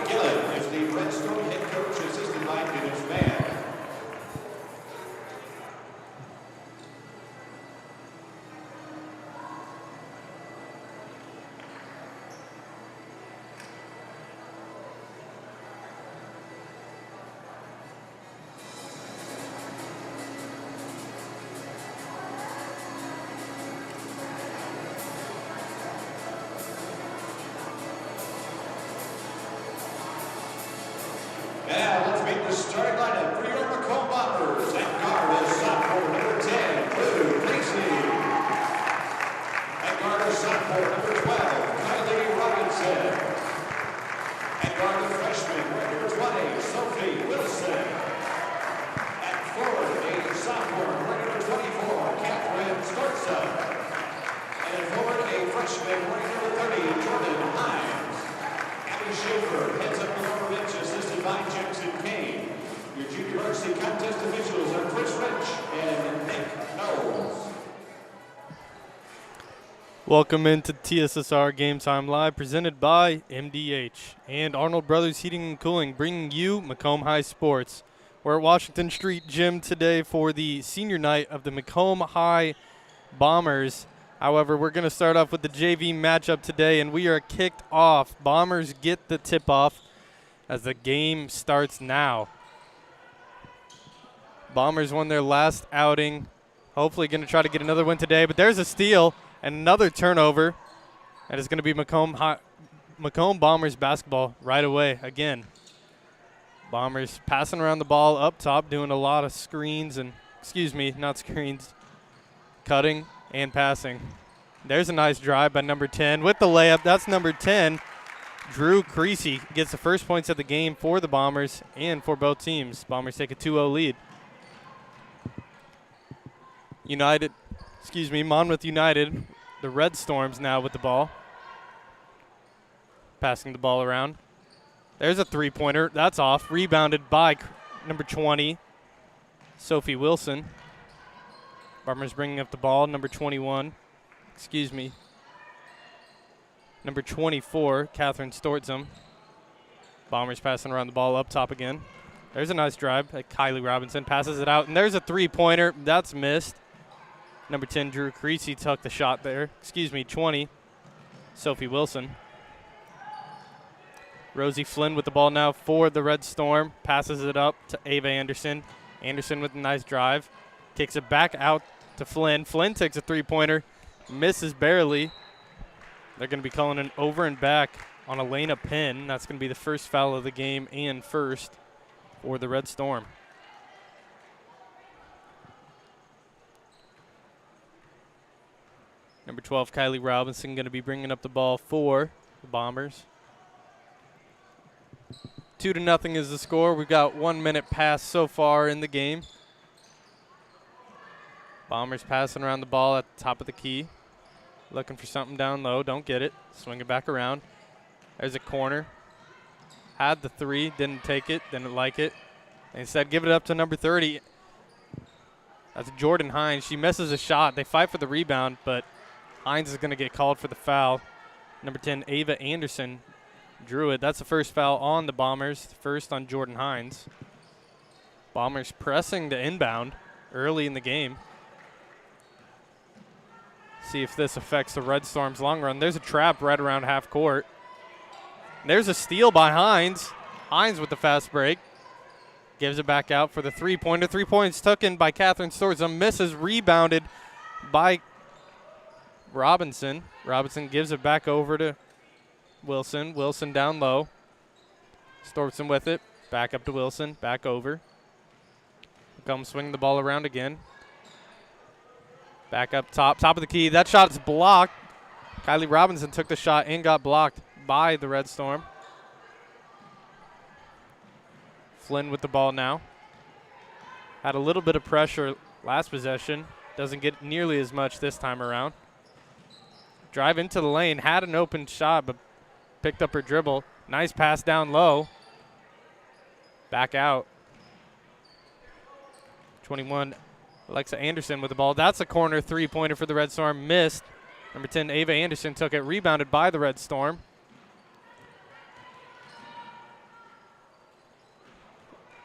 Gillen is the Redstone head coach, assisted by Dennis Mann. Now let's meet the starting lineup for your Macomb Bombers. At guard is sophomore number 10, Blue Casey. At guard is sophomore number 12, Kylie Robinson. At guard is freshman number 20, Sophie Wilson. At forward, a sophomore number 24, Catherine Storza. And at forward, a freshman number 30, Jordan Hines. Abby Schaefer heads up the lower bench, assisted by Jackson Kane. Your junior varsity contest officials are Chris Rich and Nick Knowles. Welcome into TSSR Game Time Live, presented by MDH and Arnold Brothers Heating and Cooling, bringing you Macomb High Sports. We're at Washington Street Gym today for the senior night of the Macomb High Bombers. However, we're going to start off with the JV matchup today, and we are kicked off. Bombers get the tip-off as the game starts now. Bombers won their last outing. Hopefully going to try to get another win today, but there's a steal and another turnover. That is going to be Macomb Bombers basketball right away again. Bombers passing around the ball up top, doing a lot of screens and, cutting and passing. There's a nice drive by number 10 with the layup. That's number 10. Drew Creasy gets the first points of the game for the Bombers and for both teams. Bombers take a 2-0 lead. Monmouth United, the Red Storms now with the ball. Passing the ball around. There's a three-pointer. That's off. Rebounded by number 20, Sophie Wilson. Bombers bringing up the ball. Number 24, Catherine Stortzum. Bombers passing around the ball up top again. There's a nice drive. Kylie Robinson passes it out, and there's a three-pointer. That's missed. Number 10, Drew Creasy took the shot there. 20, Sophie Wilson. Rosie Flynn with the ball now for the Red Storm. Passes it up to Ava Anderson. Anderson with a nice drive. Kicks it back out to Flynn. Flynn takes a three-pointer. Misses barely. They're going to be calling an over and back on Elena Penn. That's going to be the first foul of the game and first for the Red Storm. Number 12, Kylie Robinson, going to be bringing up the ball for the Bombers. 2-0 is the score. We've got 1 minute pass so far in the game. Bombers passing around the ball at the top of the key. Looking for something down low. Don't get it. Swing it back around. There's a corner. Had the three. Didn't take it. Didn't like it. Instead, give it up to number 30. That's Jordan Hines. She misses a shot. They fight for the rebound, but Hines is going to get called for the foul. Number 10, Ava Anderson, drew it. That's the first foul on the Bombers. First on Jordan Hines. Bombers pressing the inbound early in the game. See if this affects the Red Storm's long run. There's a trap right around half court. There's a steal by Hines. Hines with the fast break. Gives it back out for the three-pointer. 3 points taken by Catherine Storza. Misses, rebounded by Robinson. Robinson gives it back over to Wilson. Wilson down low. Storza with it. Back up to Wilson. Back over. Come swing the ball around again. Back up top. Top of the key. That shot is blocked. Kylie Robinson took the shot and got blocked by the Red Storm. Flynn with the ball now. Had a little bit of pressure last possession. Doesn't get nearly as much this time around. Drive into the lane. Had an open shot, but picked up her dribble. Nice pass down low. Back out. 21, Alexa Anderson with the ball. That's a corner three-pointer for the Red Storm. Missed. Number 10, Ava Anderson took it, rebounded by the Red Storm.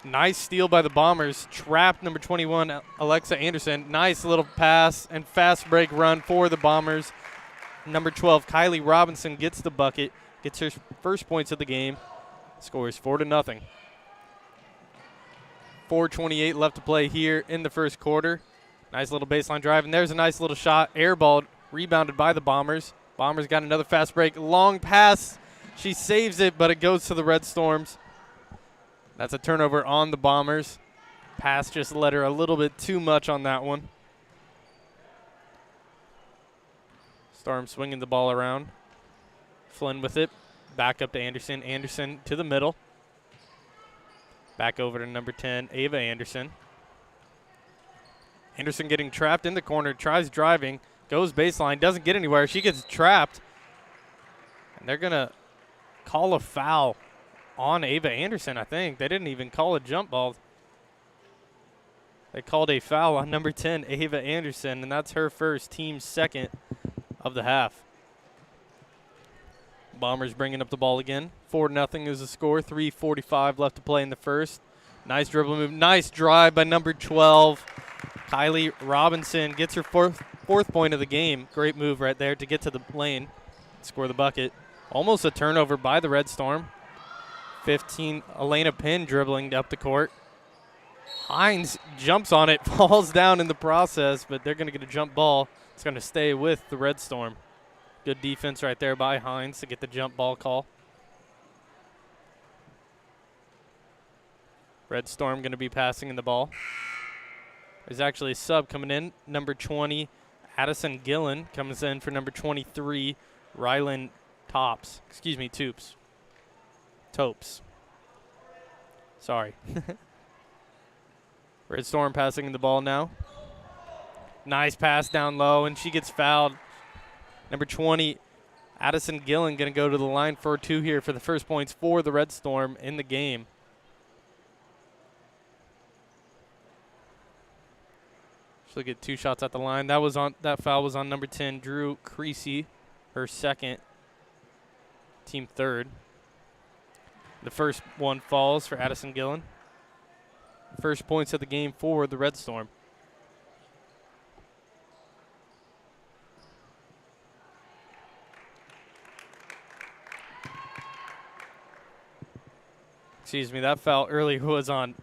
Nice steal by the Bombers. Trapped number 21, Alexa Anderson. Nice little pass and fast break run for the Bombers. Number 12, Kylie Robinson gets the bucket, gets her first points of the game. Scores 4-0. 4:28 left to play here in the first quarter. Nice little baseline drive, and there's a nice little shot. Airballed, rebounded by the Bombers. Bombers got another fast break. Long pass. She saves it, but it goes to the Red Storms. That's a turnover on the Bombers. Pass just led her a little bit too much on that one. Storm swinging the ball around. Flynn with it. Back up to Anderson. Anderson to the middle. Back over to number 10, Ava Anderson. Anderson getting trapped in the corner, tries driving, goes baseline, doesn't get anywhere. She gets trapped. And they're going to call a foul on Ava Anderson, I think. They didn't even call a jump ball. They called a foul on number 10, Ava Anderson, and that's her first, team second of the half. Bombers bringing up the ball again. 4-0 is the score. 3:45 left to play in the first. Nice dribble move. Nice drive by number 12. Kylie Robinson gets her fourth point of the game. Great move right there to get to the lane, score the bucket. Almost a turnover by the Red Storm. 15, Elena Pinn dribbling up the court. Hines jumps on it, falls down in the process, but they're going to get a jump ball. It's going to stay with the Red Storm. Good defense right there by Hines to get the jump ball call. Red Storm going to be passing in the ball. There's actually a sub coming in. Number 20, Addison Gillen comes in for number 23, Rylan Topes. Topes. Sorry. Red Storm passing the ball now. Nice pass down low, and she gets fouled. Number 20, Addison Gillen going to go to the line for 2 here for the first points for the Red Storm in the game. She'll get 2 shots at the line. That foul was on number 10, Drew Creasy, her second, team third. The first one falls for Addison Gillen. First points of the game for the Red Storm. Excuse me, that foul earlier was on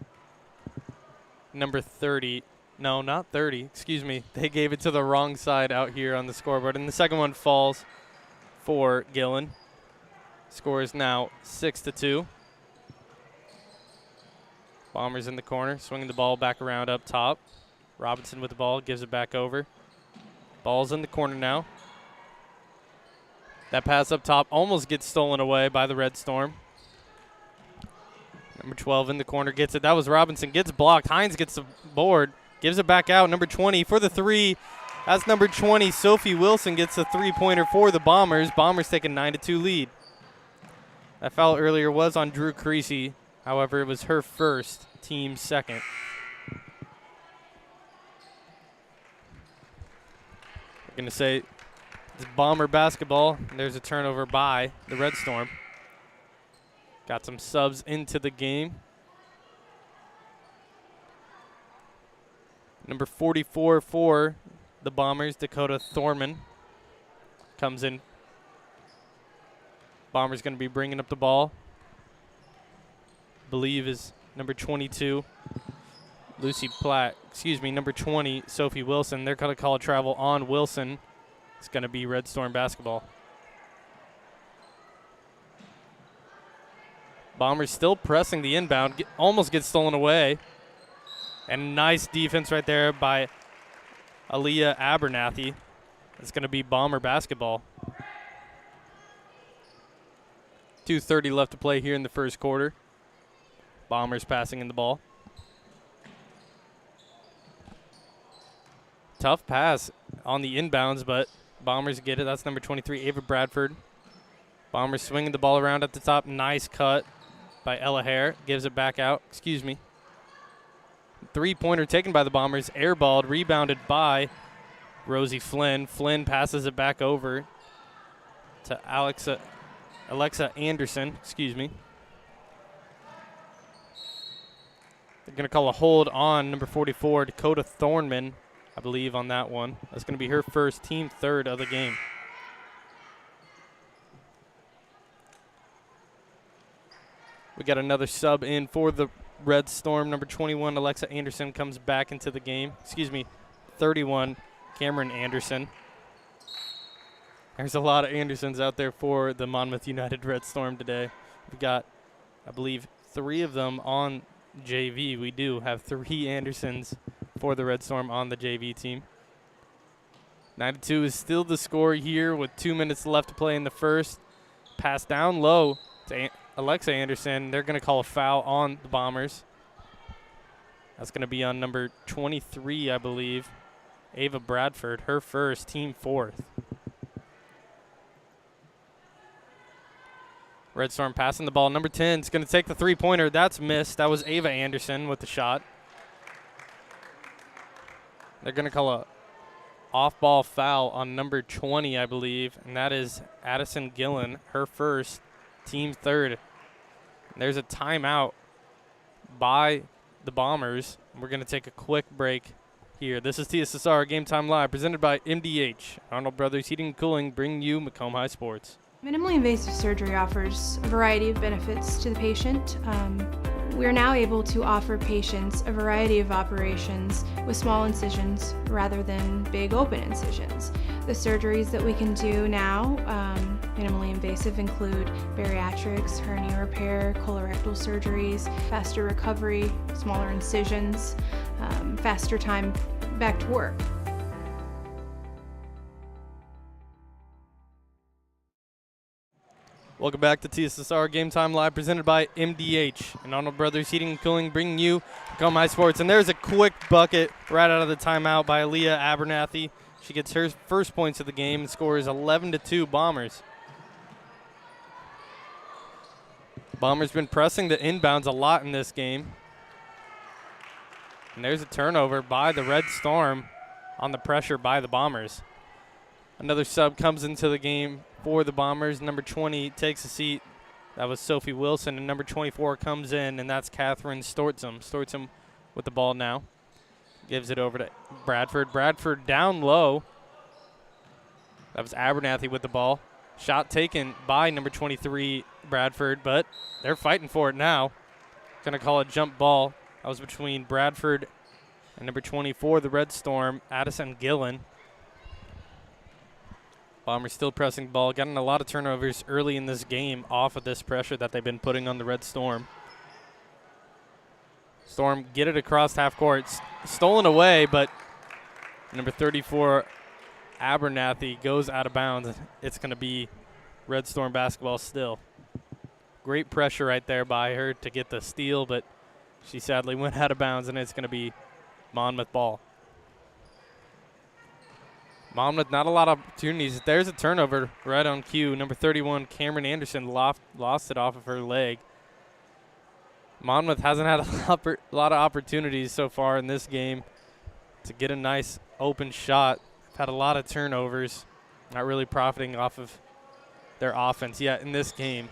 number 30. No, not 30. Excuse me. They gave it to the wrong side out here on the scoreboard. And the second one falls for Gillen. Score is now 6-2. Bombers in the corner, swinging the ball back around up top. Robinson with the ball, gives it back over. Ball's in the corner now. That pass up top almost gets stolen away by the Red Storm. Number 12 in the corner gets it. That was Robinson, gets blocked. Hines gets the board, gives it back out. Number 20 for the 3. That's number 20. Sophie Wilson gets a 3-pointer for the Bombers. Bombers take a 9-2 lead. That foul earlier was on Drew Creasy. However, it was her first, team second. We're going to say it's Bomber basketball, and there's a turnover by the Red Storm. Got some subs into the game. Number 44 for the Bombers, Dakota Thorman, comes in. Bombers going to be bringing up the ball. Believe is number 22, Lucy Platt. Number 20, Sophie Wilson. They're going to call a travel on Wilson. It's going to be Red Storm basketball. Bombers still pressing the inbound. Almost gets stolen away. And nice defense right there by Aaliyah Abernathy. It's going to be Bomber basketball. 2:30 left to play here in the first quarter. Bombers passing in the ball. Tough pass on the inbounds, but Bombers get it. That's number 23, Ava Bradford. Bombers swinging the ball around at the top. Nice cut by Ella Hare. Gives it back out. 3-pointer taken by the Bombers. Airballed, rebounded by Rosie Flynn. Flynn passes it back over to Alexa Anderson, excuse me. They're going to call a hold on number 44, Dakota Thornman, I believe, on that one. That's going to be her first, team third of the game. We got another sub in for the Red Storm. Number 21, Alexa Anderson, comes back into the game. 31, Cameron Anderson. There's a lot of Andersons out there for the Monmouth United Red Storm today. We've got, I believe, 3 of them on JV. We do have 3 Andersons for the Red Storm on the JV team. 9-2 is still the score here with 2 minutes left to play in the first. Pass down low to Alexa Anderson. They're going to call a foul on the Bombers. That's going to be on number 23, I believe, Ava Bradford, her first, team fourth. Red Storm passing the ball. Number 10 is going to take the three-pointer. That's missed. That was Ava Anderson with the shot. They're going to call a off-ball foul on number 20, I believe, and that is Addison Gillen, her first, team third. And there's a timeout by the Bombers. We're going to take a quick break here. This is TSSR Game Time Live, presented by MDH. Arnold Brothers Heating and Cooling, bring you Macomb High Sports. Minimally invasive surgery offers a variety of benefits to the patient. We're now able to offer patients a variety of operations with small incisions rather than big open incisions. The surgeries that we can do now, minimally invasive, include bariatrics, hernia repair, colorectal surgeries, faster recovery, smaller incisions, faster time back to work. Welcome back to TSSR Game Time Live, presented by MDH and Arnold Brothers Heating and Cooling, bringing you Macomb High Sports. And there's a quick bucket right out of the timeout by Aaliyah Abernathy. She gets her first points of the game and scores 11-2 Bombers. Bombers been pressing the inbounds a lot in this game. And there's a turnover by the Red Storm on the pressure by the Bombers. Another sub comes into the game for the Bombers. Number 20 takes a seat. That was Sophie Wilson. And number 24 comes in, and that's Catherine Stortzum. Stortzum with the ball now. Gives it over to Bradford. Bradford down low. That was Abernathy with the ball. Shot taken by number 23, Bradford, but they're fighting for it now. Going to call a jump ball. That was between Bradford and number 24, the Red Storm, Addison Gillen. Bombers still pressing the ball, getting a lot of turnovers early in this game off of this pressure that they've been putting on the Red Storm. Storm get it across half court. Stolen away, but number 34, Abernathy, goes out of bounds. It's going to be Red Storm basketball still. Great pressure right there by her to get the steal, but she sadly went out of bounds, and it's going to be Monmouth ball. Monmouth, not a lot of opportunities. There's a turnover right on cue. Number 31, Cameron Anderson, lost it off of her leg. Monmouth hasn't had a lot of opportunities so far in this game to get a nice open shot. Had a lot of turnovers, not really profiting off of their offense yet in this game.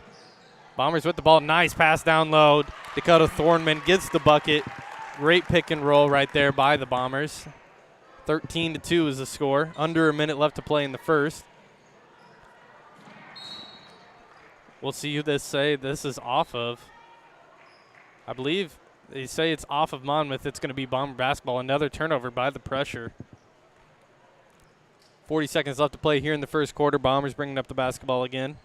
Bombers with the ball. Nice pass down low. Dakota Thornman gets the bucket. Great pick and roll right there by the Bombers. 13-2 is the score. Under a minute left to play in the first. We'll see who they say this is off of. I believe they say it's off of Monmouth. It's going to be Bomber basketball. Another turnover by the pressure. 40 seconds left to play here in the first quarter. Bombers bringing up the basketball again.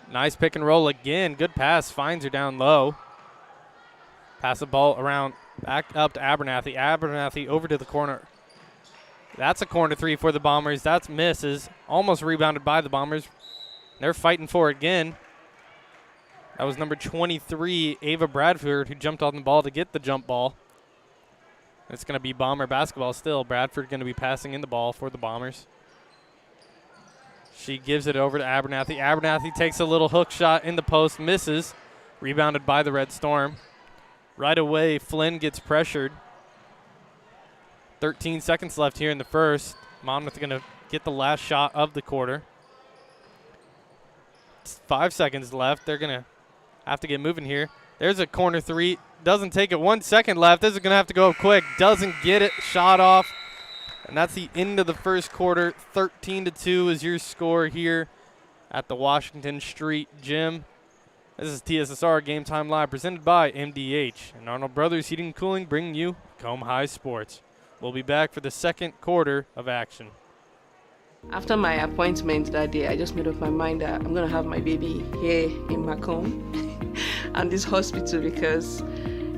Nice pick and roll again. Good pass. Finds her down low. Pass the ball around, back up to Abernathy. Abernathy over to the corner. That's a corner three for the Bombers. That's misses. Almost rebounded by the Bombers. They're fighting for it again. That was number 23, Ava Bradford, who jumped on the ball to get the jump ball. It's going to be Bomber basketball still. Bradford going to be passing in the ball for the Bombers. She gives it over to Abernathy. Abernathy takes a little hook shot in the post, misses. Rebounded by the Red Storm. Right away, Flynn gets pressured. 13 seconds left here in the first. Monmouth going to get the last shot of the quarter. It's 5 seconds left. They're going to have to get moving here. There's a corner three. Doesn't take it. 1 second left. This is going to have to go up quick. Doesn't get it. Shot off. And that's the end of the first quarter. 13-2 is your score here at the Washington Street Gym. This is TSSR Game Time Live presented by MDH and Arnold Brothers Heating and Cooling, bringing you Macomb High Sports. We'll be back for the second quarter of action. After my appointment that day, I just made up my mind that I'm going to have my baby here in Macomb and this hospital, because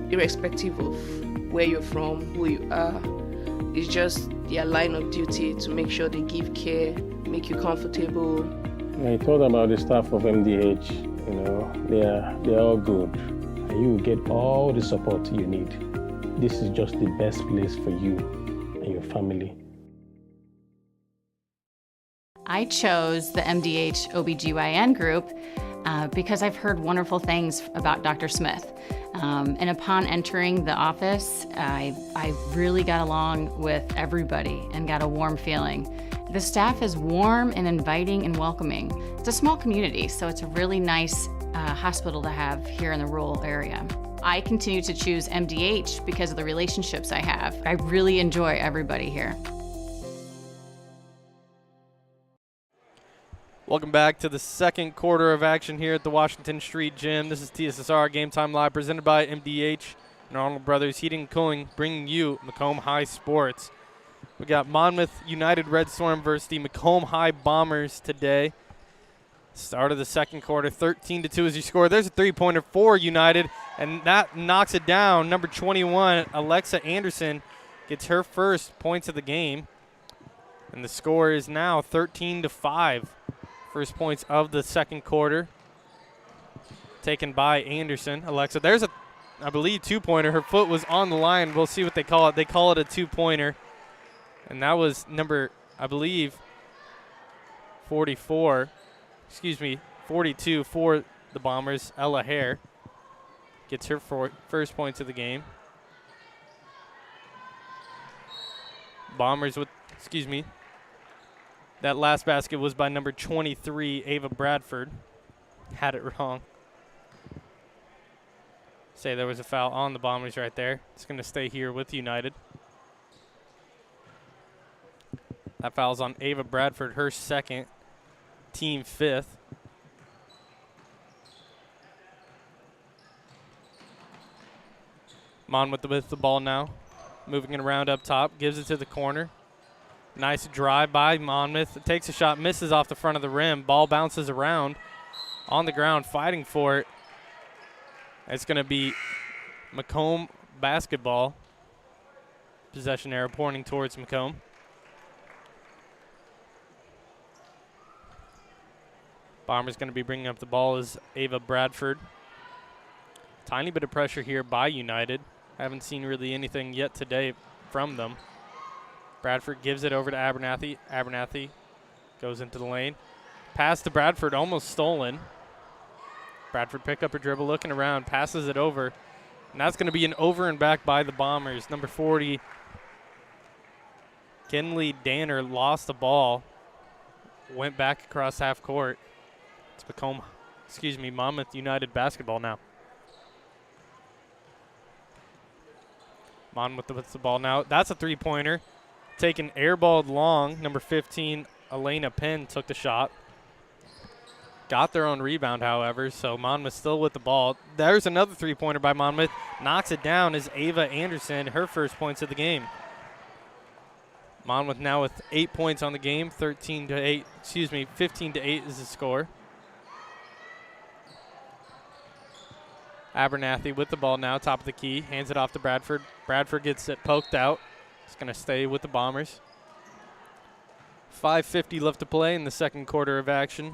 irrespective of where you're from, who you are, it's just their line of duty to make sure they give care, make you comfortable. I thought about the staff of MDH. You know, they're all good, and you will get all the support you need. This is just the best place for you and your family. I chose the MDH OBGYN group because I've heard wonderful things about Dr. Smith. And upon entering the office, I really got along with everybody and got a warm feeling. The staff is warm and inviting and welcoming. It's a small community, so it's a really nice hospital to have here in the rural area. I continue to choose MDH because of the relationships I have. I really enjoy everybody here. Welcome back to the second quarter of action here at the Washington Street Gym. This is TSSR Game Time Live presented by MDH and Arnold Brothers Heating and Cooling, bringing you Macomb High Sports. We got Monmouth United Red Storm versus the Macomb High Bombers today. Start of the second quarter, 13-2 is your score. There's a three-pointer for United, and that knocks it down. Number 21, Alexa Anderson, gets her first points of the game. And the score is now 13-5. First points of the second quarter taken by Anderson. Alexa, there's a, I believe, two-pointer. Her foot was on the line. We'll see what they call it. They call it a two-pointer. And that was number, I believe, 42 for the Bombers. Ella Hare gets her first points of the game. Bombers with, that last basket was by number 23, Ava Bradford. Had it wrong. Say there was a foul on the Bombers right there. It's going to stay here with United. That foul's on Ava Bradford, her second, team fifth. Monmouth with the ball now. Moving it around up top, gives it to the corner. Nice drive by Monmouth. Takes a shot, misses off the front of the rim. Ball bounces around on the ground, fighting for it. It's going to be Macomb basketball. Possession error pointing towards Macomb. Bombers going to be bringing up the ball is Ava Bradford. Tiny bit of pressure here by United. Haven't seen really anything yet today from them. Bradford gives it over to Abernathy. Abernathy goes into the lane. Pass to Bradford, almost stolen. Bradford pick up her dribble, looking around, passes it over. And that's going to be an over and back by the Bombers. Number 40, Kinley Danner lost the ball. Went back across half court. It's Monmouth United basketball now. Monmouth with the ball now. That's a three-pointer. Taken airballed long. Number 15, Elena Penn took the shot. Got their own rebound, however, so Monmouth still with the ball. There's another three-pointer by Monmouth. Knocks it down is Ava Anderson, her first points of the game. Monmouth now with 8 points on the game, 15-8 is the score. Abernathy with the ball now, top of the key, hands it off to Bradford. Bradford gets it poked out. It's going to stay with the Bombers. 5:50 left to play in the second quarter of action.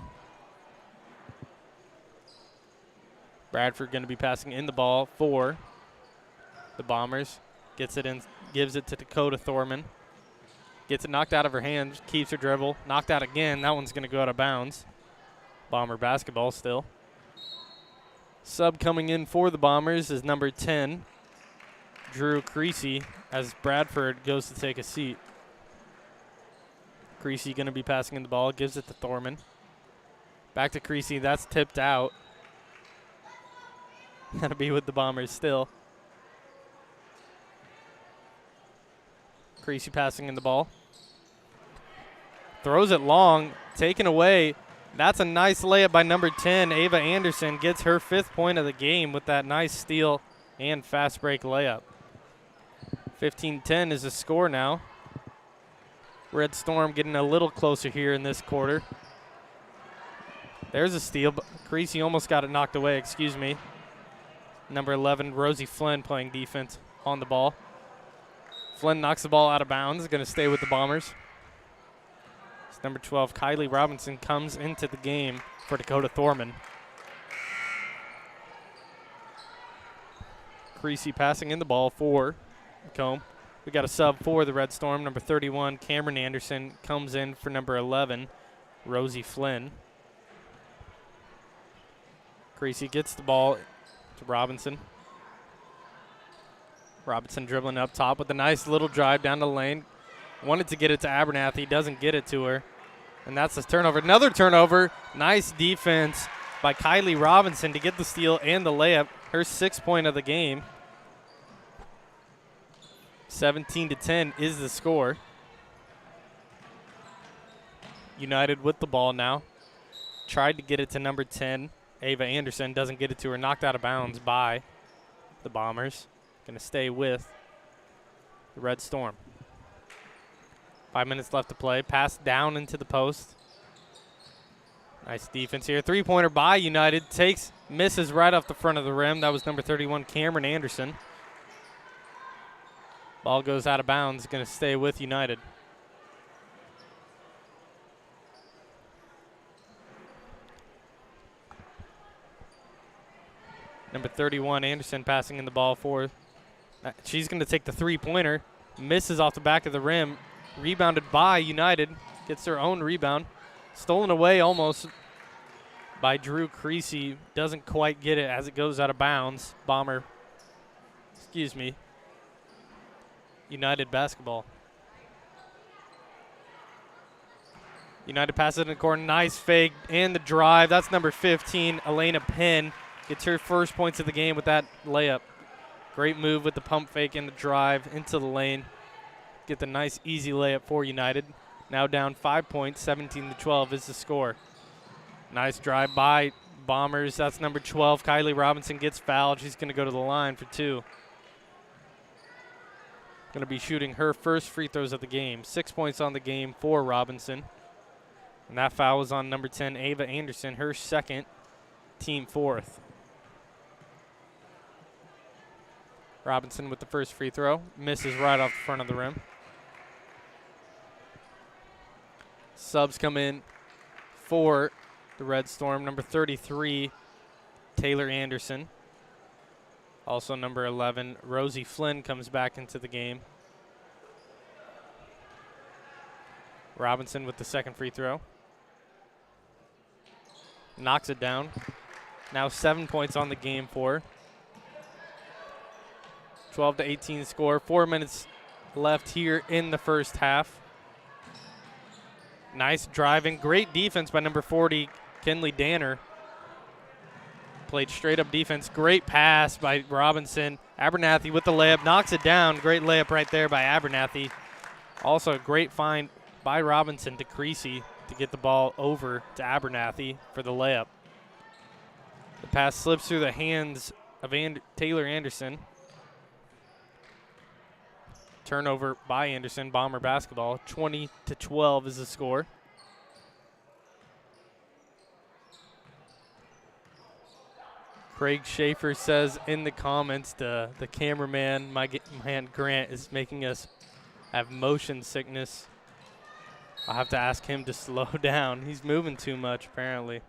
Bradford going to be passing in the ball for the Bombers. Gets it in, gives it to Dakota Thorman. Gets it knocked out of her hand, keeps her dribble. Knocked out again. That one's going to go out of bounds. Bomber basketball still. Sub coming in for the Bombers is number 10, Drew Creasy as Bradford goes to take a seat. Creasy going to be passing in the ball, gives it to Thorman. Back to Creasy, that's tipped out. That'll be with the Bombers still. Creasy passing in the ball. Throws it long, taken away. That's a nice layup by number 10. Ava Anderson gets her 5th point of the game with that nice steal and fast break layup. 15-10 is the score now. Red Storm getting a little closer here in this quarter. There's a steal, but Creasy almost got it knocked away, excuse me. Number 11, Rosie Flynn playing defense on the ball. Flynn knocks the ball out of bounds, going to stay with the Bombers. It's number 12, Kylie Robinson, comes into the game for Dakota Thorman. Creasy passing in the ball for Macomb. We got a sub for the Red Storm. Number 31, Cameron Anderson, comes in for number 11, Rosie Flynn. Creasy gets the ball to Robinson. Robinson dribbling up top with a nice little drive down the lane. Wanted to get it to Abernathy, doesn't get it to her. And that's a turnover. Another turnover. Nice defense by Kylie Robinson to get the steal and the layup. Her 6th point of the game. 17-10 is the score. United with the ball now. Tried to get it to number 10. Ava Anderson doesn't get it to her. Knocked out of bounds by the Bombers. Going to stay with the Red Storm. 5 minutes left to play. Pass down into the post. Nice defense here. 3-pointer by United. Misses right off the front of the rim. That was number 31, Cameron Anderson. Ball goes out of bounds. Going to stay with United. Number 31, Anderson, passing in the ball for. She's going to take the 3-pointer. Misses off the back of the rim. Rebounded by United. Gets her own rebound. Stolen away almost by Drew Creasy. Doesn't quite get it as it goes out of bounds. United basketball. United passes it in the corner. Nice fake and the drive. That's number 15, Elena Penn. Gets her 1st points of the game with that layup. Great move with the pump fake and the drive into the lane. Get the nice easy layup for United. Now down 5 points, 17-12 is the score. Nice drive by Bombers. That's number 12. Kylie Robinson gets fouled. She's going to go to the line for 2. Going to be shooting her 1st free throws of the game. 6 points on the game for Robinson. And that foul was on number 10, Ava Anderson, her 2nd, team 4th. Robinson with the 1st free throw. Misses right off the front of the rim. Subs come in for the Red Storm. Number 33, Taylor Anderson. Also number 11, Rosie Flynn comes back into the game. Robinson with the 2nd free throw. Knocks it down. Now 7 points on the game for her. 12-18 score. 4 minutes left here in the first half. Nice driving. Great defense by number 40, Kinley Danner. Played straight up defense. Great pass by Robinson. Abernathy with the layup. Knocks it down. Great layup right there by Abernathy. Also a great find by Robinson to Creasy to get the ball over to Abernathy for the layup. The pass slips through the hands of Taylor Anderson. Turnover by Anderson. Bomber basketball. 20-12 is the score. Craig Schaefer says in the comments, the cameraman, my man Grant, is making us have motion sickness. I'll have to ask him to slow down. He's moving too much, apparently.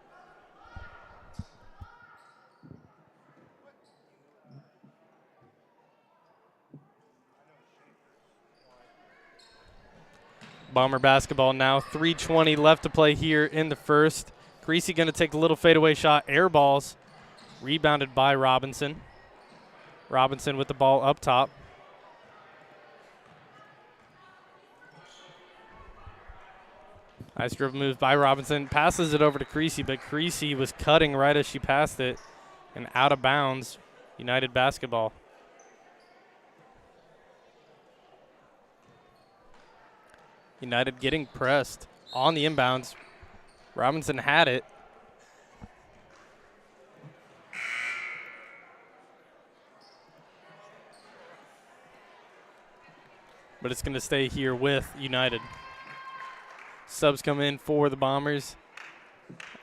Bomber basketball now. 3:20 left to play here in the first. Creasy going to take a little fadeaway shot. Air balls. Rebounded by Robinson. Robinson with the ball up top. Nice dribble move by Robinson. Passes it over to Creasy, but Creasy was cutting right as she passed it. And out of bounds, United basketball. United getting pressed on the inbounds. Robinson had it. But it's going to stay here with United. Subs come in for the Bombers.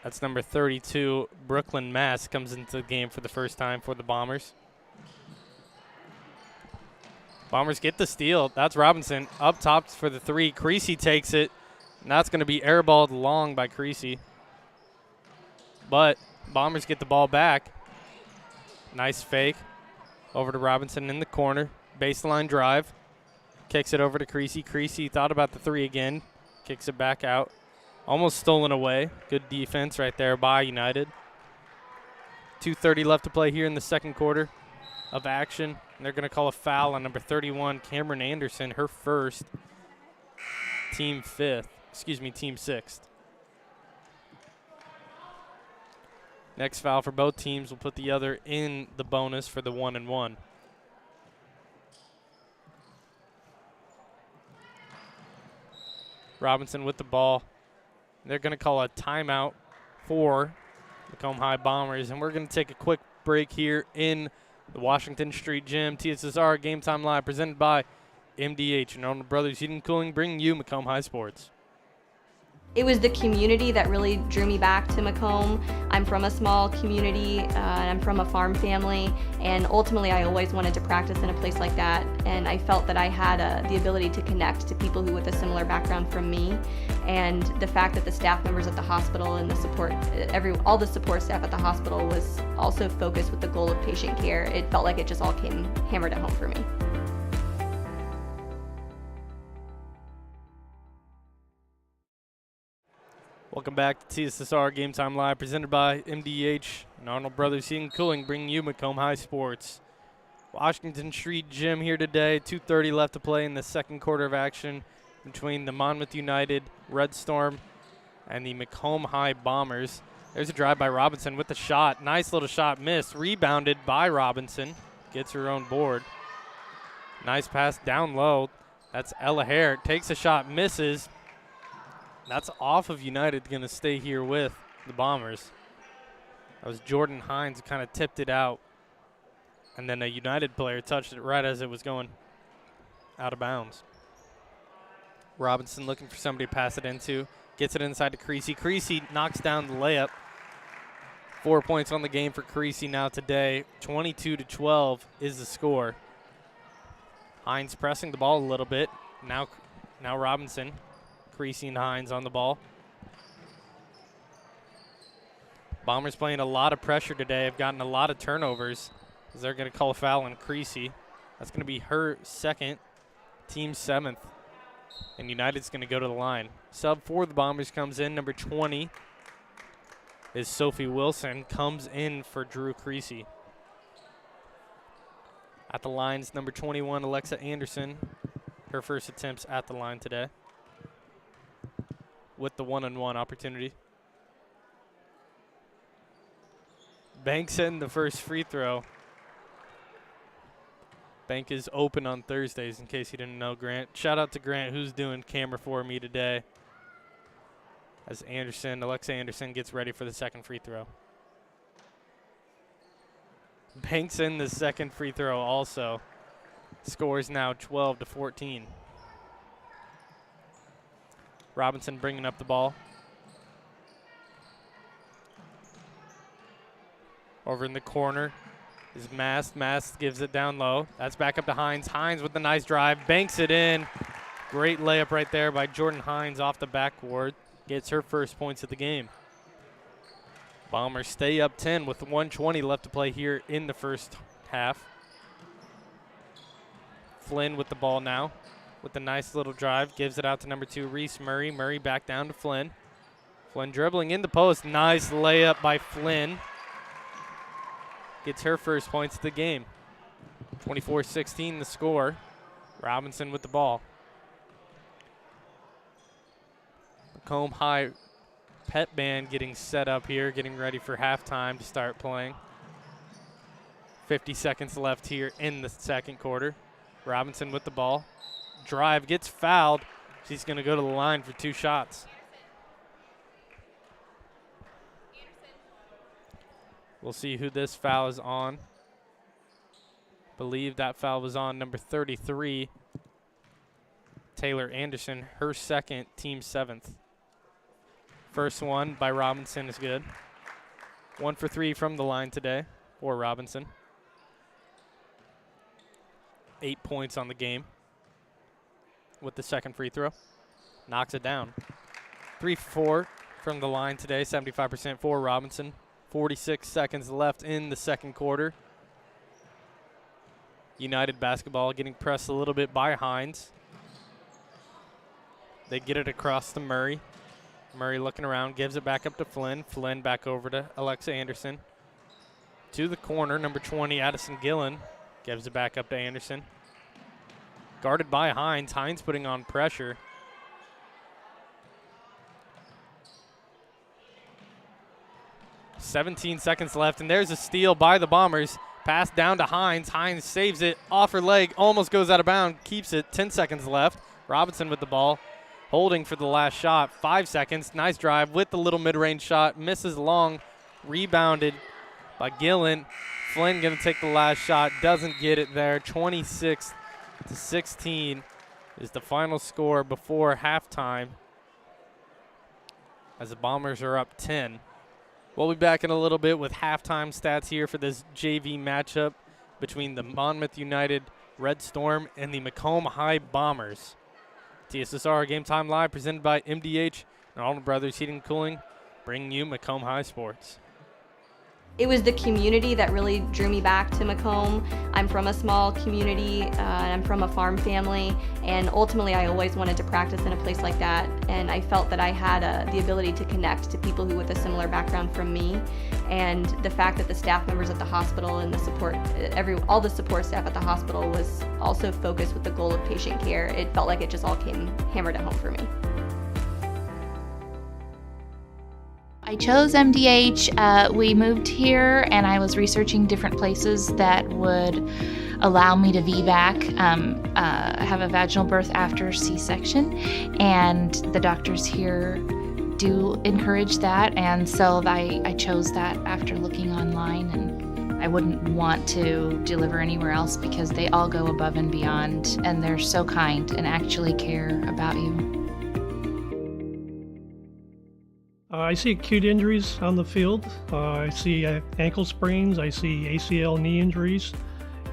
That's number 32, Brooklyn Mass, comes into the game for the first time for the Bombers. Bombers get the steal. That's Robinson. Up top for the three. Creasy takes it. And that's going to be airballed long by Creasy. But Bombers get the ball back. Nice fake. Over to Robinson in the corner. Baseline drive. Kicks it over to Creasy. Creasy thought about the three again. Kicks it back out. Almost stolen away. Good defense right there by United. 2:30 left to play here in the second quarter of action. And they're going to call a foul on number 31, Cameron Anderson, her first, team sixth. Next foul for both teams will put the other in the bonus for the 1-and-1. Robinson with the ball. They're going to call a timeout for Macomb High Bombers, and we're going to take a quick break here in the Washington Street Gym. TSSR Game Time Live presented by MDH and Arnold Brothers Heating and Cooling, bringing you Macomb High Sports. It was the community that really drew me back to Macomb. I'm from a small community, and I'm from a farm family, and ultimately I always wanted to practice in a place like that, and I felt that I had the ability to connect to people who with a similar background from me, and the fact that the staff members at the hospital and the support, all the support staff at the hospital was also focused with the goal of patient care. It felt like it just all came hammered at home for me. Welcome back to TSSR Game Time Live, presented by MDH and Arnold Brothers Heating and Cooling, bringing you Macomb High Sports. Washington Street Gym here today. 2:30 left to play in the second quarter of action between the Monmouth United Red Storm and the Macomb High Bombers. There's a drive by Robinson with the shot. Nice little shot missed. Rebounded by Robinson. Gets her own board. Nice pass down low. That's Ella Hare. Takes a shot, misses. That's off of United, going to stay here with the Bombers. That was Jordan Hines who kind of tipped it out. And then a United player touched it right as it was going out of bounds. Robinson looking for somebody to pass it into. Gets it inside to Creasy. Creasy knocks down the layup. 4 points on the game for Creasy now today. 22-12 is the score. Hines pressing the ball a little bit. Now Robinson. Creasy and Hines on the ball. Bombers playing a lot of pressure today. Have gotten a lot of turnovers as they're going to call a foul on Creasy. That's going to be her second, team seventh. And United's going to go to the line. Sub for the Bombers comes in. Number 20 is Sophie Wilson. Comes in for Drew Creasy. At the lines, number 21, Alexa Anderson. Her first attempts at the line today, with the 1-on-1 opportunity. Banks in the first free throw. Bank is open on Thursdays, in case you didn't know, Grant. Shout out to Grant, who's doing camera for me today, as Alexa Anderson gets ready for the second free throw. Banks in the second free throw also. Scores now 12-14. Robinson bringing up the ball. Over in the corner is Mast. Mast gives it down low. That's back up to Hines. Hines with the nice drive. Banks it in. Great layup right there by Jordan Hines off the backboard. Gets her first points of the game. Bombers stay up 10 with 1:20 left to play here in the first half. Flynn with the ball now, with a nice little drive. Gives it out to number 2, Reese Murray. Murray back down to Flynn. Flynn dribbling in the post. Nice layup by Flynn. Gets her first points of the game. 24-16 the score. Robinson with the ball. Macomb High pep band getting set up here, getting ready for halftime to start playing. 50 seconds left here in the second quarter. Robinson with the ball. Drive, gets fouled. She's going to go to the line for 2 shots. We'll see who this foul is on. Believe that foul was on number 33, Taylor Anderson, her second, team 7th. First one by Robinson is good. 1 for 3 from the line today for Robinson. 8 points on the game with the second free throw. Knocks it down. 3 for 4 from the line today, 75% for Robinson. 46 seconds left in the second quarter. United basketball getting pressed a little bit by Hines. They get it across to Murray. Murray looking around, gives it back up to Flynn. Flynn back over to Alexa Anderson. To the corner, number 20, Addison Gillen. Gives it back up to Anderson. Guarded by Hines. Hines putting on pressure. .17 seconds left, and there's a steal by the Bombers. Pass down to Hines. Hines saves it off her leg, almost goes out of bounds, keeps it. 10 seconds left. Robinson with the ball, holding for the last shot. 5 seconds. Nice drive with the little mid-range shot. Misses long. Rebounded by Gillen. Flynn going to take the last shot. Doesn't get it there. 26-16 is the final score before halftime, as the Bombers are up 10. We'll be back in a little bit with halftime stats here for this JV matchup between the Monmouth United Red Storm and the Macomb High Bombers. TSSR Game Time Live presented by MDH and Arnold Brothers Heating and Cooling, bringing you Macomb High Sports. It was the community that really drew me back to Macomb. I'm from a small community, and I'm from a farm family, and ultimately I always wanted to practice in a place like that, and I felt that I had the ability to connect to people who with a similar background from me, and the fact that the staff members at the hospital and the support, all the support staff at the hospital was also focused with the goal of patient care. It felt like it just all came hammered at home for me. I chose MDH. We moved here and I was researching different places that would allow me to VBAC. I have a vaginal birth after C-section, and the doctors here do encourage that, and so I chose that after looking online, and I wouldn't want to deliver anywhere else because they all go above and beyond, and they're so kind and actually care about you. I see acute injuries on the field. I see ankle sprains. I see ACL knee injuries,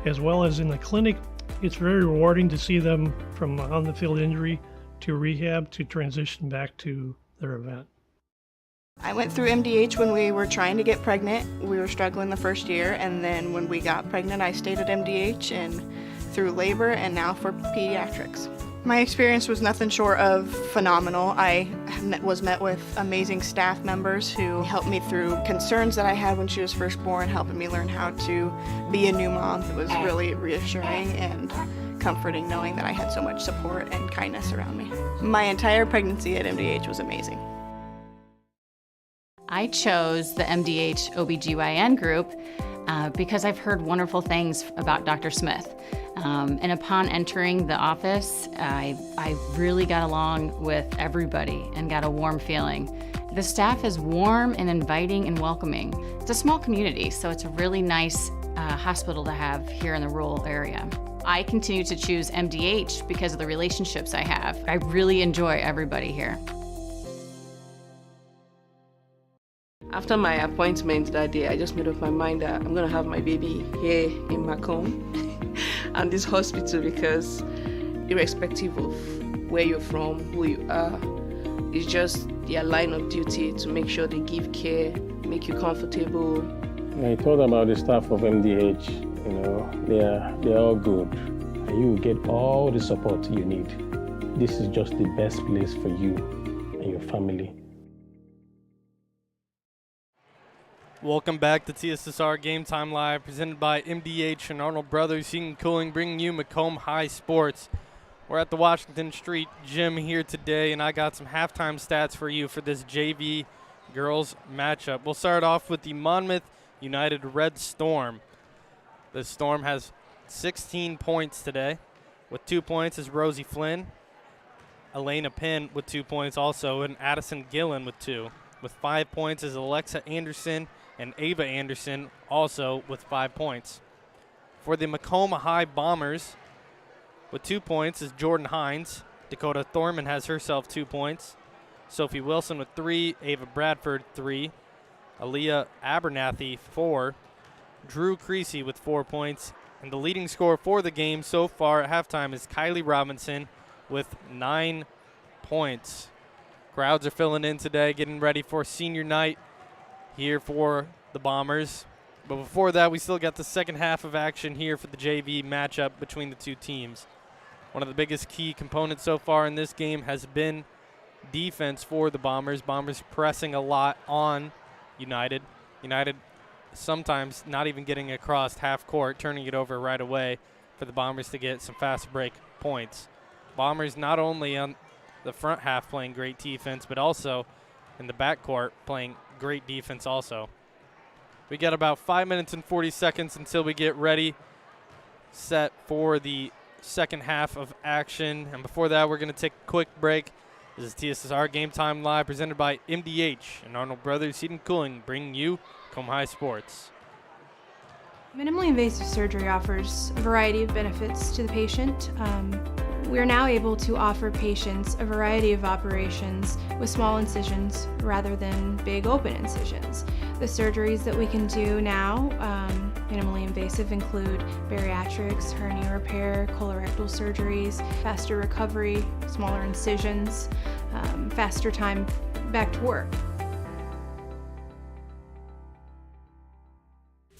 as well as in the clinic. It's very rewarding to see them from on the field injury to rehab to transition back to their event. I went through MDH when we were trying to get pregnant. We were struggling the first year, and then when we got pregnant, I stayed at MDH and through labor and now for pediatrics. My experience was nothing short of phenomenal. I was met with amazing staff members who helped me through concerns that I had when she was first born, helping me learn how to be a new mom. It was really reassuring and comforting knowing that I had so much support and kindness around me. My entire pregnancy at MDH was amazing. I chose the MDH OBGYN group because I've heard wonderful things about Dr. Smith. And upon entering the office, I really got along with everybody and got a warm feeling. The staff is warm and inviting and welcoming. It's a small community, so it's a really nice hospital to have here in the rural area. I continue to choose MDH because of the relationships I have. I really enjoy everybody here. After my appointment that day, I just made up my mind that I'm going to have my baby here in Macomb and this hospital, because irrespective of where you're from, who you are, it's just their line of duty to make sure they give care, make you comfortable. I told about the staff of MDH. You know, they're all good. And you will get all the support you need. This is just the best place for you and your family. Welcome back to TSSR Game Time Live, presented by MDH and Arnold Brothers Heating and Cooling, bringing you Macomb High Sports. We're at the Washington Street Gym here today, and I got some halftime stats for you for this JV girls matchup. We'll start off with the Monmouth United Red Storm. The Storm has 16 points today. With 2 points is Rosie Flynn, Elena Penn with 2 points also, and Addison Gillen with 2. With 5 points is Alexa Anderson and Ava Anderson also with 5 points. For the Macomb High Bombers, with 2 points is Jordan Hines. Dakota Thorman has herself 2 points. Sophie Wilson with 3, Ava Bradford 3, Aaliyah Abernathy 4, Drew Creasy with 4 points, and the leading scorer for the game so far at halftime is Kylie Robinson with 9 points. Crowds are filling in today, getting ready for senior night here for the Bombers. But before that, we still got the second half of action here for the JV matchup between the two teams. One of the biggest key components so far in this game has been defense for the Bombers. Bombers pressing a lot on United. United sometimes not even getting across half court, turning it over right away for the Bombers to get some fast break points. Bombers not only on the front half playing great defense, but also in the backcourt playing great defense also. We got about 5 minutes and 40 seconds until we get ready, set for the second half of action. And before that, we're going to take a quick break. This is TSSR Game Time Live, presented by MDH and Arnold Brothers Heating and Cooling, bringing you Macomb High Sports. Minimally invasive surgery offers a variety of benefits to the patient. We are now able to offer patients a variety of operations with small incisions rather than big open incisions. The surgeries that we can do now, minimally invasive, include bariatrics, hernia repair, colorectal surgeries, faster recovery, smaller incisions, faster time back to work.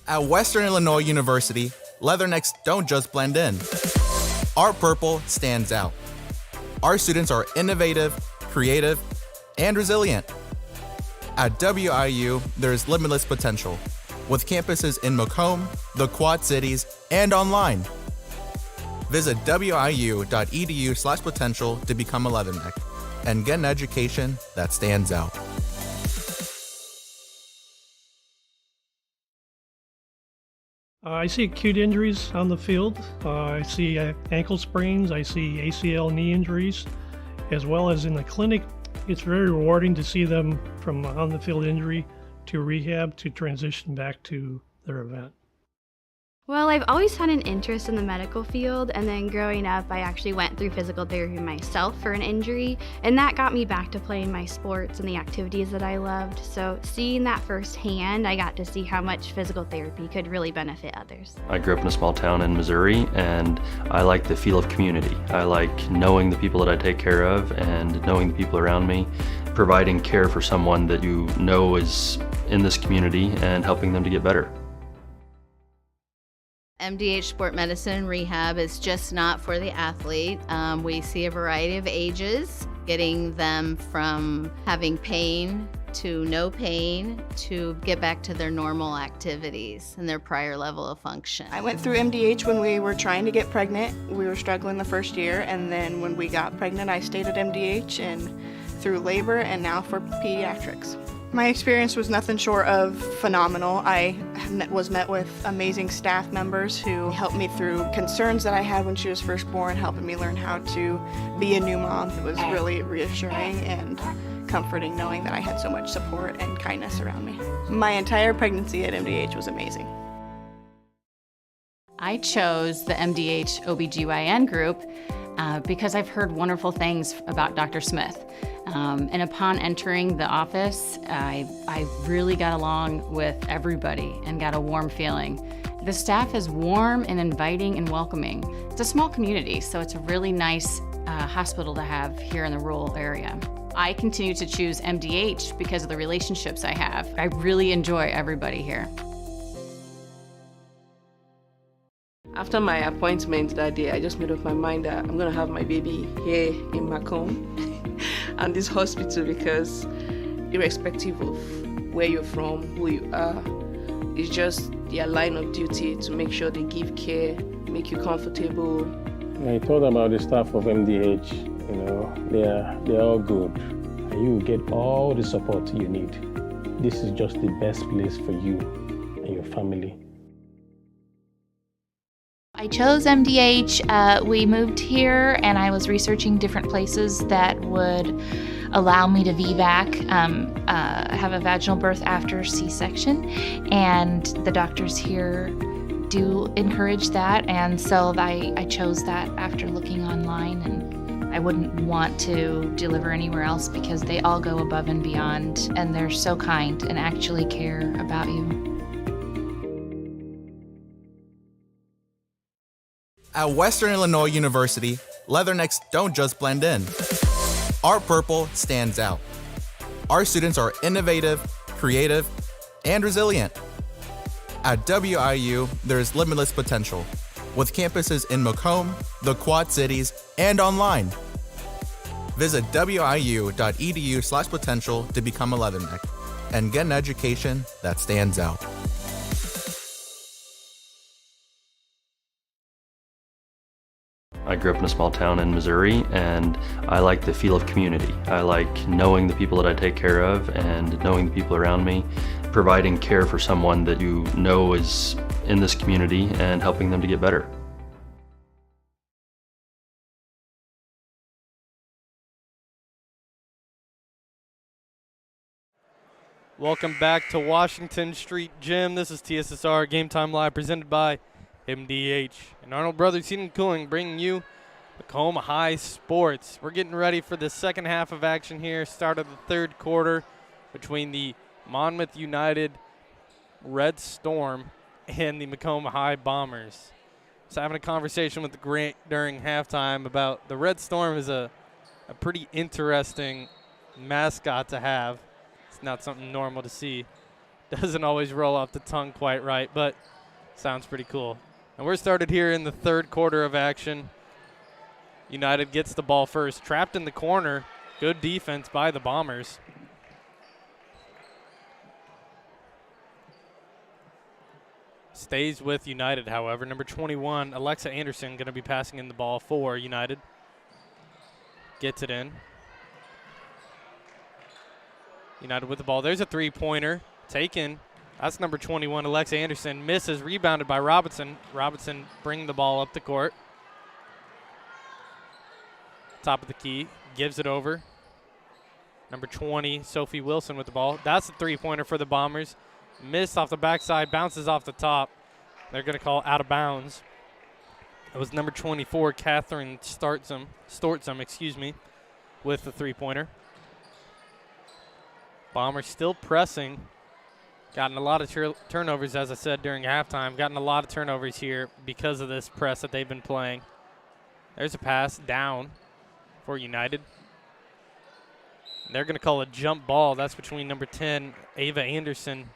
At Western Illinois University, leathernecks don't just blend in. Our purple stands out. Our students are innovative, creative, and resilient. At WIU, there's limitless potential, with campuses in Macomb, the Quad Cities, and online. Visit wiu.edu/potential to become a leatherneck and get an education that stands out. I see acute injuries on the field. I see ankle sprains. I see ACL knee injuries, as well as in the clinic. It's very rewarding to see them from on-the-field injury to rehab to transition back to their event. Well, I've always had an interest in the medical field, and then growing up, I actually went through physical therapy myself for an injury, and that got me back to playing my sports and the activities that I loved. So seeing that firsthand, I got to see how much physical therapy could really benefit others. I grew up in a small town in Missouri, and I like the feel of community. I like knowing the people that I take care of and knowing the people around me, providing care for someone that you know is in this community and helping them to get better. MDH Sport Medicine Rehab is just not for the athlete. We see a variety of ages, getting them from having pain to no pain to get back to their normal activities and their prior level of function. I went through MDH when we were trying to get pregnant. We were struggling the first year, and then when we got pregnant, I stayed at MDH and through labor and now for pediatrics. My experience was nothing short of phenomenal. I was met with amazing staff members who helped me through concerns that I had when she was first born, helping me learn how to be a new mom. It was really reassuring and comforting knowing that I had so much support and kindness around me. My entire pregnancy at MDH was amazing. I chose the MDH OBGYN group because I've heard wonderful things about Dr. Smith. And upon entering the office, I really got along with everybody and got a warm feeling. The staff is warm and inviting and welcoming. It's a small community, so it's a really nice hospital to have here in the rural area. I continue to choose MDH because of the relationships I have. I really enjoy everybody here. After my appointment that day, I just made up my mind that I'm gonna have my baby here in Macomb and this hospital, because irrespective of where you're from, who you are, it's just their line of duty to make sure they give care, make you comfortable, I thought about the staff of MDH. You know, they're all good. And you will get all the support you need. This is just the best place for you and your family. I chose MDH. We moved here and I was researching different places that would allow me to VBAC, have a vaginal birth after C-section, and the doctors here do encourage that, and so I chose that after looking online, and I wouldn't want to deliver anywhere else because they all go above and beyond, and they're so kind and actually care about you. At Western Illinois University, leathernecks don't just blend in. Our purple stands out. Our students are innovative, creative, and resilient. At WIU, there's limitless potential, with campuses in Macomb, the Quad Cities, and online. Visit wiu.edu/potential to become a leatherneck and get an education that stands out. I grew up in a small town in Missouri, and I like the feel of community. I like knowing the people that I take care of and knowing the people around me, providing care for someone that you know is in this community and helping them to get better. Welcome back to Washington Street Gym. This is TSSR Game Time Live presented by MDH and Arnold Brothers Heating and Cooling, bringing you Macomb High Sports. We're getting ready for the second half of action here, start of the third quarter between the Monmouth United Red Storm and the Macomb High Bombers. So having a conversation with Grant during halftime about the Red Storm is a pretty interesting mascot to have. It's not something normal to see. Doesn't always roll off the tongue quite right, but sounds pretty cool. And we're started here in the third quarter of action. United gets the ball first. Trapped in the corner. Good defense by the Bombers. Stays with United, however. Number 21, Alexa Anderson, going to be passing in the ball for United. Gets it in. United with the ball. There's a three-pointer. Taken. That's number 21, Alexa Anderson. Misses, rebounded by Robinson. Robinson bringing the ball up the court. Top of the key, gives it over. Number 20, Sophie Wilson with the ball. That's a three-pointer for the Bombers. Missed off the backside, bounces off the top. They're going to call out of bounds. It was number 24, Catherine Stortzum, with the three-pointer. Bombers still pressing. Gotten a lot of turnovers, as I said, during halftime. Gotten a lot of turnovers here because of this press that they've been playing. There's a pass down for United. They're going to call a jump ball. That's between number 10, Ava Anderson,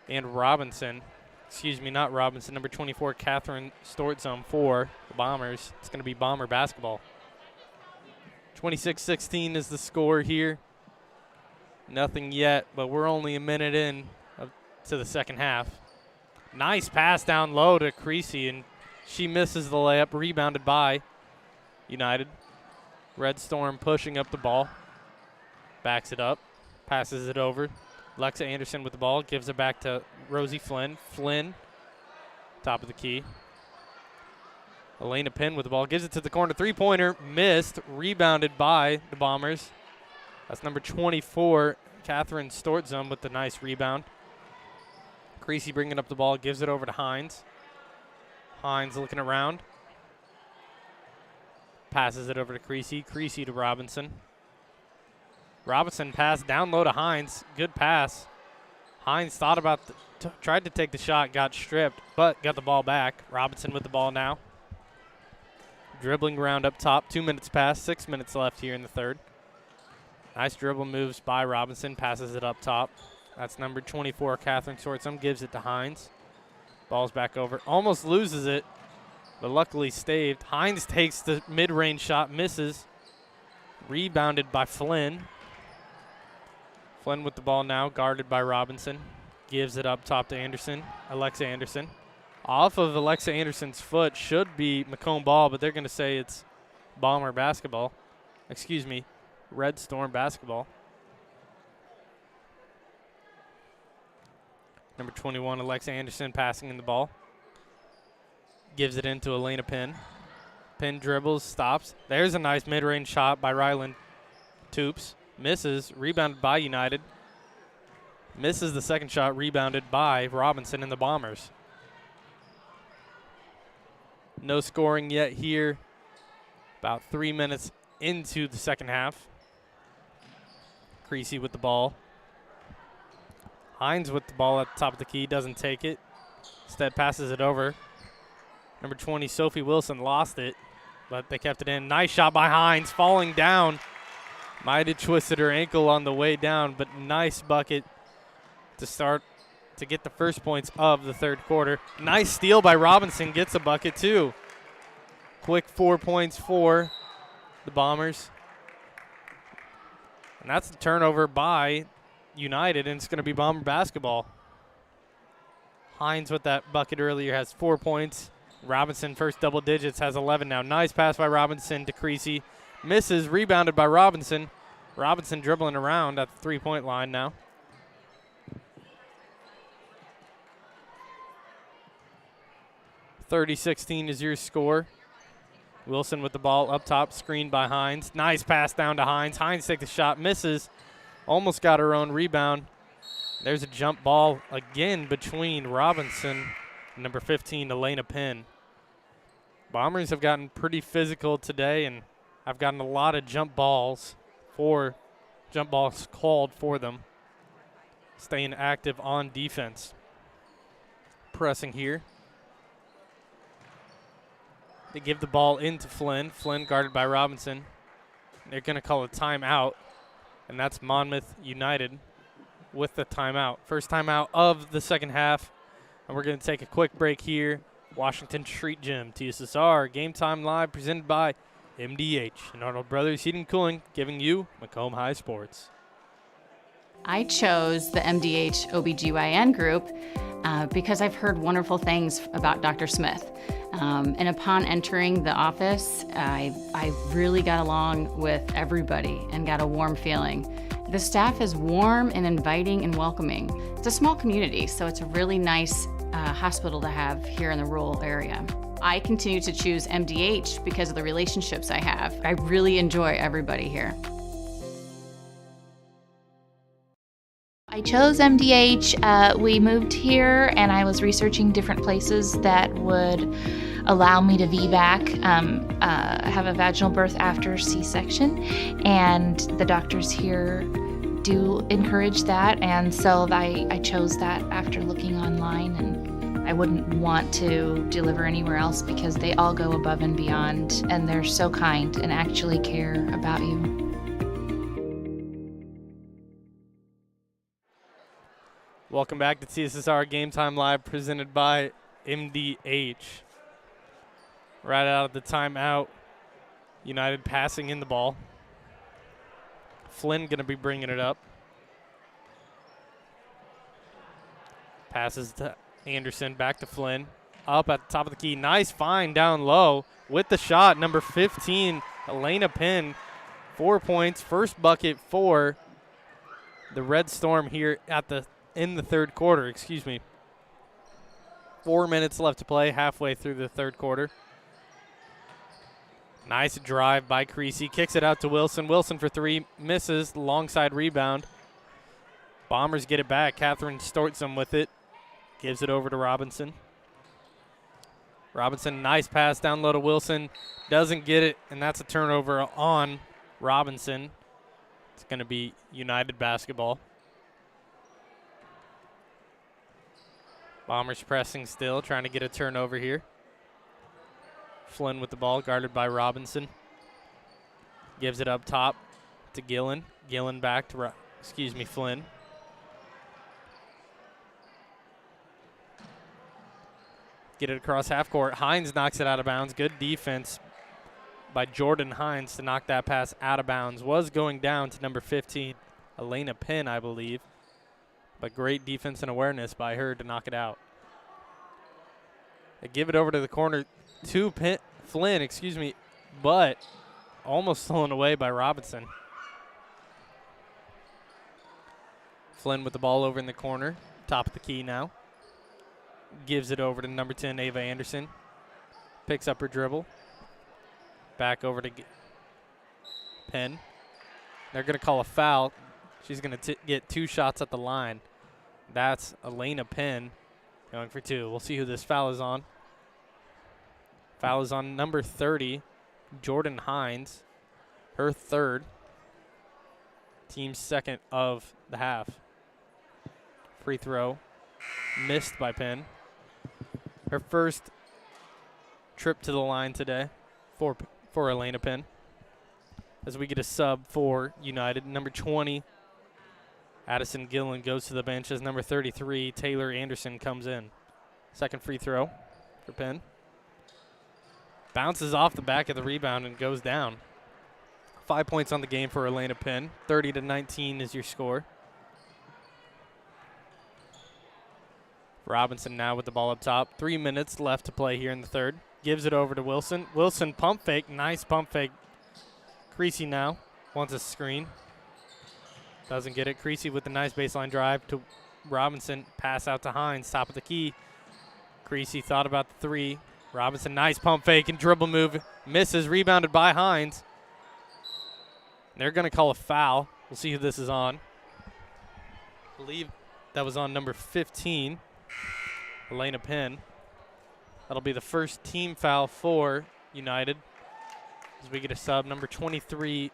and Robinson. Excuse me, not Robinson. Number 24, Catherine Stortzum for the Bombers. It's going to be Bomber basketball. 26-16 is the score here. Nothing yet, but we're only a minute in to the second half. Nice pass down low to Creasy, and she misses the layup, rebounded by United. Red Storm pushing up the ball. Backs it up, passes it over. Alexa Anderson with the ball, gives it back to Rosie Flynn. Flynn, top of the key. Elena Penn with the ball, gives it to the corner. Three-pointer, missed, rebounded by the Bombers. That's number 24, Catherine Stortzum with the nice rebound. Creasy bringing up the ball, gives it over to Hines. Hines looking around. Passes it over to Creasy. Creasy to Robinson. Robinson pass down low to Hines. Good pass. Hines thought about, tried to take the shot, got stripped, but got the ball back. Robinson with the ball now. Dribbling around up top. 2 minutes past, 6 minutes left here in the third. Nice dribble moves by Robinson, passes it up top. That's number 24, Catherine Stortzum, gives it to Hines. Ball's back over, almost loses it, but luckily staved. Hines takes the mid-range shot, misses. Rebounded by Flynn. Flynn with the ball now, guarded by Robinson. Gives it up top to Anderson, Alexa Anderson. Off of Alexa Anderson's foot should be Macomb ball, but they're going to say it's Bomber basketball. Excuse me, Red Storm basketball. Number 21, Alexa Anderson passing in the ball. Gives it into Elena Penn. Penn dribbles, stops. There's a nice mid-range shot by Ryland Toops. Misses, rebounded by United. Misses the second shot, rebounded by Robinson and the Bombers. No scoring yet here. About 3 minutes into the second half. Creasy with the ball. Hines with the ball at the top of the key, doesn't take it. Instead passes it over. Number 20, Sophie Wilson lost it, but they kept it in. Nice shot by Hines, falling down. Might have twisted her ankle on the way down, but nice bucket to get the first points of the third quarter. Nice steal by Robinson, gets a bucket too. Quick 4 points for the Bombers. And that's the turnover by United, and it's going to be Bomber basketball. Hines with that bucket earlier has 4 points. Robinson, first double digits, has 11 now. Nice pass by Robinson to Creasy. Misses, rebounded by Robinson. Robinson dribbling around at the three-point line now. (30-16) is your score. Wilson with the ball up top, screened by Hines. Nice pass down to Hines. Hines takes the shot, misses. Almost got her own rebound. There's a jump ball again between Robinson and number 15, Elena Penn. Bombers have gotten pretty physical today, and I've gotten a lot of jump balls called for them. Staying active on defense. Pressing here. They give the ball into Flynn. Flynn guarded by Robinson. They're going to call a timeout, and that's Monmouth United with the timeout. First timeout of the second half, and we're going to take a quick break here. Washington Street Gym, TSSR Game Time Live, presented by MDH and Arnold Brothers Heating and Cooling, giving you Macomb High Sports. I chose the MDH OBGYN group because I've heard wonderful things about Dr. Smith. And upon entering the office, I really got along with everybody and got a warm feeling. The staff is warm and inviting and welcoming. It's a small community, so it's a really nice hospital to have here in the rural area. I continue to choose MDH because of the relationships I have. I really enjoy everybody here. I chose MDH. We moved here and I was researching different places that would allow me to VBAC, have a vaginal birth after C-section, and the doctors here do encourage that, and so I chose that after looking online, and I wouldn't want to deliver anywhere else because they all go above and beyond, and they're so kind and actually care about you. Welcome back to TSSR Game Time Live, presented by MDH. Right out of the timeout, United passing in the ball. Flynn going to be bringing it up. Passes to Anderson, back to Flynn. Up at the top of the key. Nice find down low with the shot. Number 15, Elena Penn. 4 points. First bucket for the Red Storm here in the third quarter. 4 minutes left to play, halfway through the third quarter. Nice drive by Creasy. Kicks it out to Wilson. Wilson for three. Misses. Long side rebound. Bombers get it back. Catherine Stortzum with it. Gives it over to Robinson. Robinson, nice pass down low to Wilson. Doesn't get it, and that's a turnover on Robinson. It's going to be United basketball. Bombers pressing still, trying to get a turnover here. Flynn with the ball, guarded by Robinson. Gives it up top to Gillen. Gillen back to, Flynn. Get it across half court. Hines knocks it out of bounds. Good defense by Jordan Hines to knock that pass out of bounds. Was going down to number 15, Elena Penn, I believe. But great defense and awareness by her to knock it out. They give it over to the corner to Flynn, but almost stolen away by Robinson. Flynn with the ball over in the corner, top of the key now. Gives it over to number 10, Ava Anderson. Picks up her dribble. Back over to Penn. They're going to call a foul. She's going to get 2 shots at the line. That's Elena Penn going for 2. We'll see who this foul is on. Foul is on number 30, Jordan Hines. Her 3rd. Team's 2nd of the half. Free throw missed by Penn. Her first trip to the line today for Elena Penn. As we get a sub for United. Number 20, Addison Gillen goes to the bench as number 33, Taylor Anderson, comes in. Second free throw for Penn. Bounces off the back of the rebound and goes down. 5 points on the game for Elena Penn. 30-19 is your score. Robinson now with the ball up top. 3 minutes left to play here in the third. Gives it over to Wilson. Wilson pump fake. Nice pump fake. Creasy now wants a screen. Doesn't get it. Creasy with the nice baseline drive to Robinson. Pass out to Hines. Top of the key. Creasy thought about the 3. Robinson, nice pump fake and dribble move. Misses. Rebounded by Hines. They're going to call a foul. We'll see who this is on. I believe that was on number 15, Elena Penn. That'll be the first team foul for United. As we get a sub, number 23,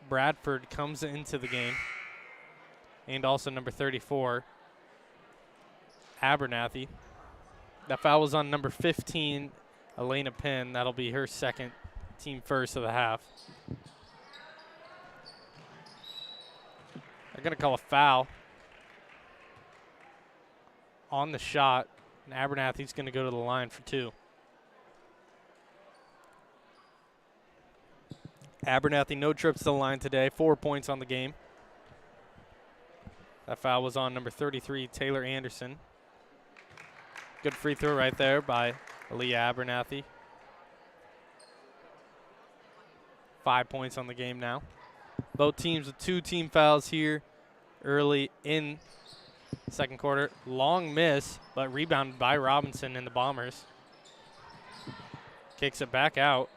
Bradford, comes into the game. And also number 34, Abernathy. That foul was on number 15, Elena Penn. That'll be her 2nd, team first of the half. They're going to call a foul on the shot, and Abernathy's going to go to the line for 2. Abernathy, no trips to the line today, 4 points on the game. That foul was on number 33, Taylor Anderson. Good free throw right there by Aaliyah Abernathy. 5 points on the game now. Both teams with 2 team fouls here early in second quarter. Long miss, but rebounded by Robinson and the Bombers. Kicks it back out.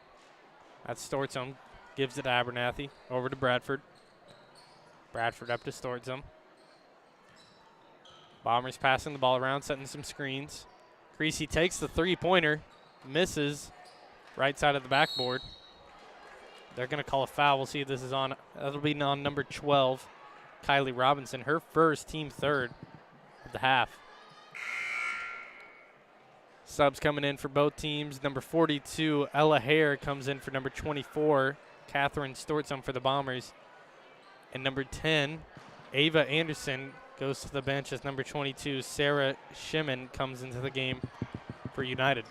That's Stortzum. Gives it to Abernathy. Over to Bradford. Bradford up to Stortzum. Bombers passing the ball around, setting some screens. Creasy takes the 3-pointer. Misses right side of the backboard. They're going to call a foul. We'll see if this is on. That'll be on number 12, Kylie Robinson. Her first, team 3rd of the half. Subs coming in for both teams. Number 42, Ella Hare, comes in for number 24, Catherine Stortzum, for the Bombers. And number 10, Ava Anderson, goes to the bench as number 22, Sarah Shimon, comes into the game for United.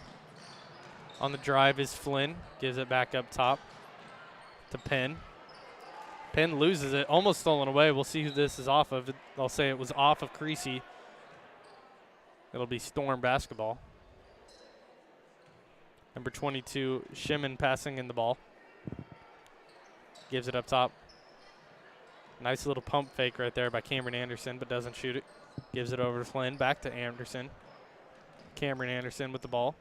On the drive is Flynn. Gives it back up top to Penn. Penn loses it. Almost stolen away. We'll see who this is off of. They'll say it was off of Creasy. It'll be Storm basketball. Number 22, Shimon, passing in the ball. Gives it up top. Nice little pump fake right there by Cameron Anderson, but doesn't shoot it. Gives it over to Flynn. Back to Anderson. Cameron Anderson with the ball.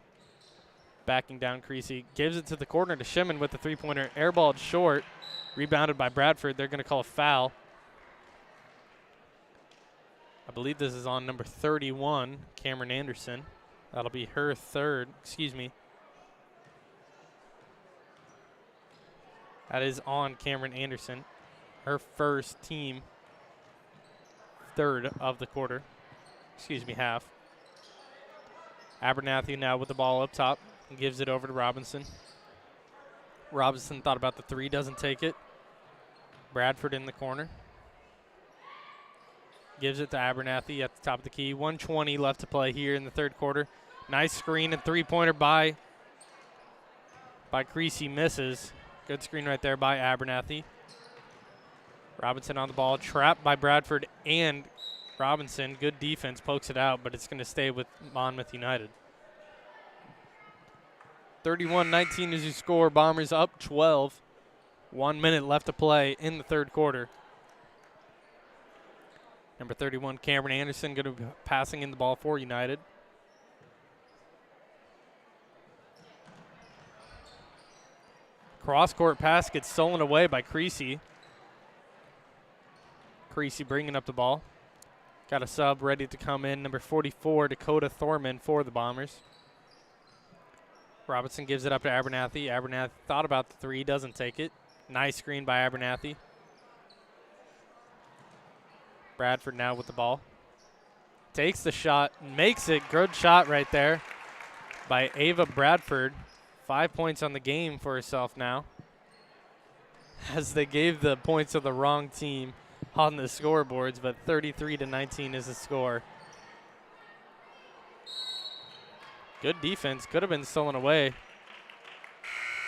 Backing down Creasy. Gives it to the corner to Shimon with the 3-pointer. Airballed short. Rebounded by Bradford. They're going to call a foul. I believe this is on number 31, Cameron Anderson. That'll be her 3rd. Excuse me. That is on Cameron Anderson. Her first, team 3rd of the quarter. Excuse me, half. Abernathy now with the ball up top and gives it over to Robinson. Robinson thought about the 3, doesn't take it. Bradford in the corner. Gives it to Abernathy at the top of the key. 1:20 left to play here in the third quarter. Nice screen and 3-pointer by Creasy, misses. Good screen right there by Abernathy. Robinson on the ball, trapped by Bradford and Robinson. Good defense, pokes it out, but it's going to stay with Monmouth United. 31-19 is your score. Bombers up 12. 1 minute left to play in the third quarter. Number 31, Cameron Anderson, going to be passing in the ball for United. Cross-court pass gets stolen away by Creasy. Creasy bringing up the ball. Got a sub ready to come in. Number 44, Dakota Thorman for the Bombers. Robinson gives it up to Abernathy. Abernathy thought about the three, doesn't take it. Nice screen by Abernathy. Bradford now with the ball. Takes the shot, makes it. Good shot right there by Ava Bradford. 5 points on the game for herself now, as they gave the points to the wrong team on the scoreboards, but 33-19 is the score. Good defense, could have been stolen away,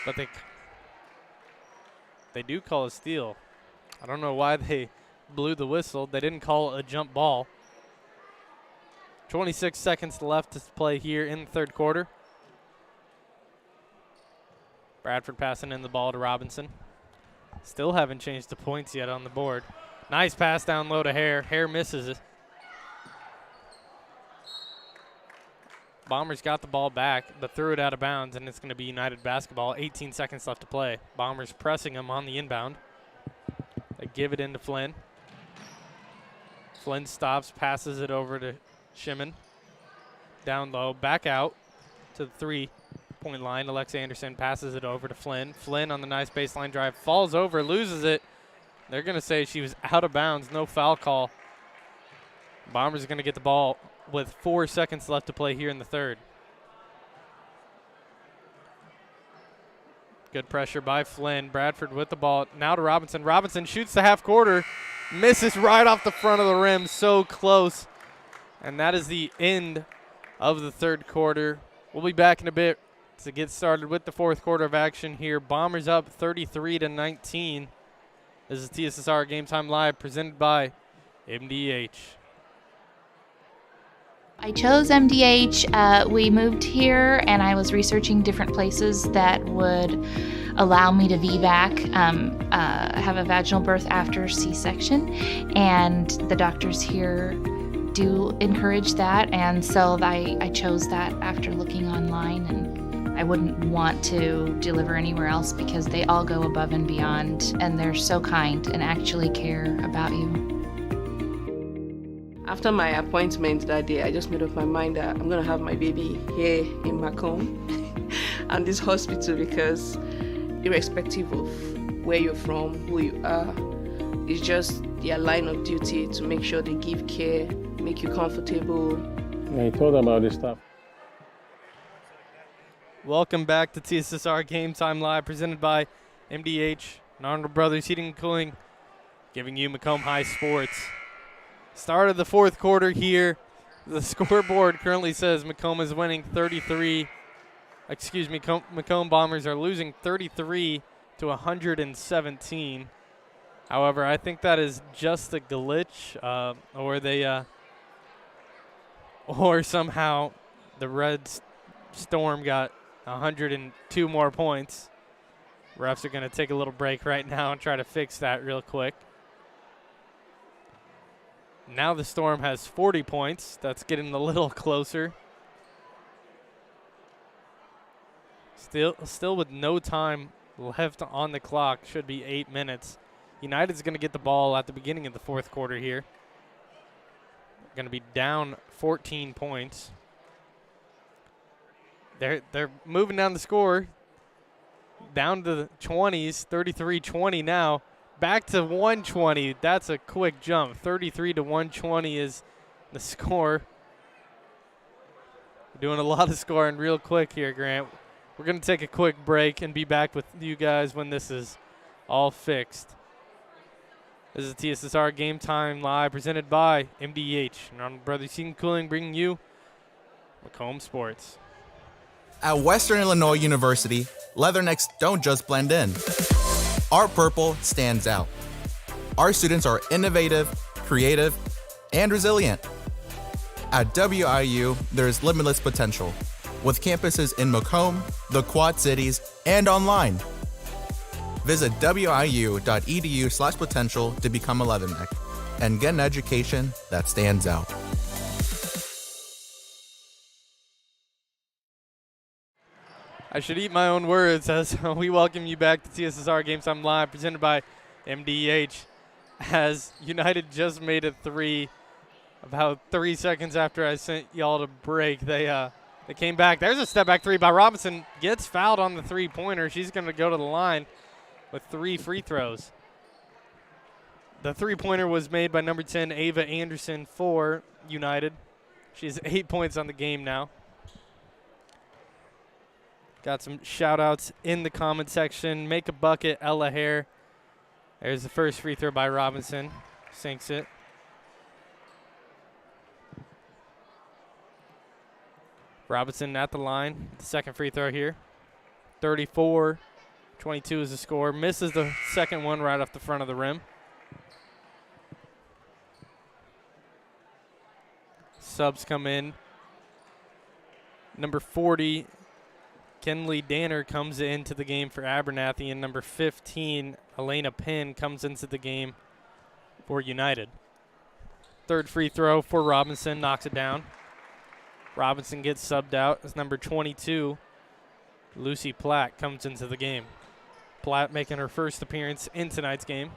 but they do call a steal. I don't know why they blew the whistle. They didn't call a jump ball. 26 seconds left to play here in the third quarter. Bradford passing in the ball to Robinson. Still haven't changed the points yet on the board. Nice pass down low to Hare. Hare misses it. Bombers got the ball back, but threw it out of bounds, and it's going to be United basketball. 18 seconds left to play. Bombers pressing them on the inbound. They give it into Flynn. Flynn stops, passes it over to Shimon. Down low, back out to the 3-point line. Alexa Anderson passes it over to Flynn. Flynn on the nice baseline drive, falls over, loses it. They're going to say she was out of bounds, no foul call. Bombers are going to get the ball with 4 seconds left to play here in the third. Good pressure by Flynn. Bradford with the ball. Now to Robinson. Robinson shoots the half quarter. Misses right off the front of the rim. So close. And that is the end of the third quarter. We'll be back in a bit to get started with the fourth quarter of action here. Bombers up 33-19. This is TSSR Game Time Live presented by MDH. I chose MDH. We moved here, and I was researching different places that would allow me to VBAC, have a vaginal birth after C-section, and the doctors here do encourage that, and so I chose that after looking online, and I wouldn't want to deliver anywhere else because they all go above and beyond, and they're so kind and actually care about you. After my appointment that day, I just made up my mind that I'm going to have my baby here in Macomb and this hospital, because irrespective of where you're from, who you are, it's just their line of duty to make sure they give care, make you comfortable. I told them about this stuff. Welcome back to TSSR Game Time Live presented by MDH and Arnold Brothers Heating and Cooling, giving you Macomb High Sports. Start of the fourth quarter here. The scoreboard currently says Macomb is winning Macomb Bombers are losing 33-117. However, I think that is just a glitch, or somehow the Red Storm got 102 more points. Refs are going to take a little break right now and try to fix that real quick. Now the Storm has 40 points. That's getting a little closer. Still with no time left on the clock. Should be 8 minutes. United's going to get the ball at the beginning of the fourth quarter here. Going to be down 14 points. They're moving down the score. Down to the 20s, 33-20 now. Back to 120. That's a quick jump. 33-120 is the score. We're doing a lot of scoring real quick here, Grant. We're going to take a quick break and be back with you guys when this is all fixed. This is TSSR Game Time Live presented by MDH and Arnold Brothers Heating and Cooling, bringing you Macomb Sports. At Western Illinois University, leathernecks don't just blend in. Our purple stands out. Our students are innovative, creative, and resilient. At WIU, there is limitless potential. with campuses in Macomb, the Quad Cities, and online. Visit wiu.edu/potential to become a Leatherneck and get an education that stands out. I should eat my own words as we welcome you back to TSSR Game Time Live, presented by MDH. As United just made a three about 3 seconds after I sent y'all to break. They came back. There's a step-back three by Robinson. Gets fouled on the three-pointer. She's going to go to the line with 3 free throws. The three-pointer was made by number 10, Ava Anderson, for United. She has 8 points on the game now. Got some shout-outs in the comment section. Make a bucket, Ella Hare. There's the first free throw by Robinson. Sinks it. Robinson at the line. The second free throw here. 34-22 is the score. Misses the second one right off the front of the rim. Subs come in. Number 40, Kenley Danner, comes into the game for Abernathy, and number 15, Elena Penn, comes into the game for United. Third free throw for Robinson, knocks it down. Robinson gets subbed out as number 22, Lucy Platt, comes into the game. Platt making her first appearance in tonight's game.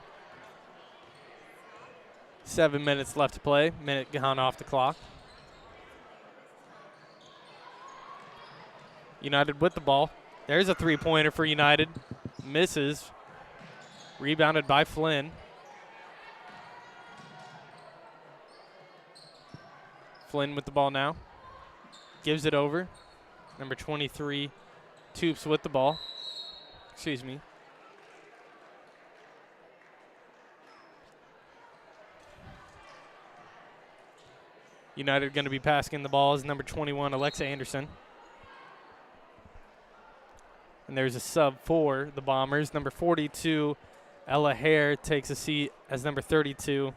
7 minutes left to play, minute gone off the clock. United with the ball. There's a three-pointer for United. Misses. Rebounded by Flynn. Flynn with the ball now. Gives it over. Number 23, Toops with the ball. Excuse me. United going to be passing the ball as number 21, Alexa Anderson. And there's a sub for the Bombers. Number 42, Ella Hare, takes a seat as number 32,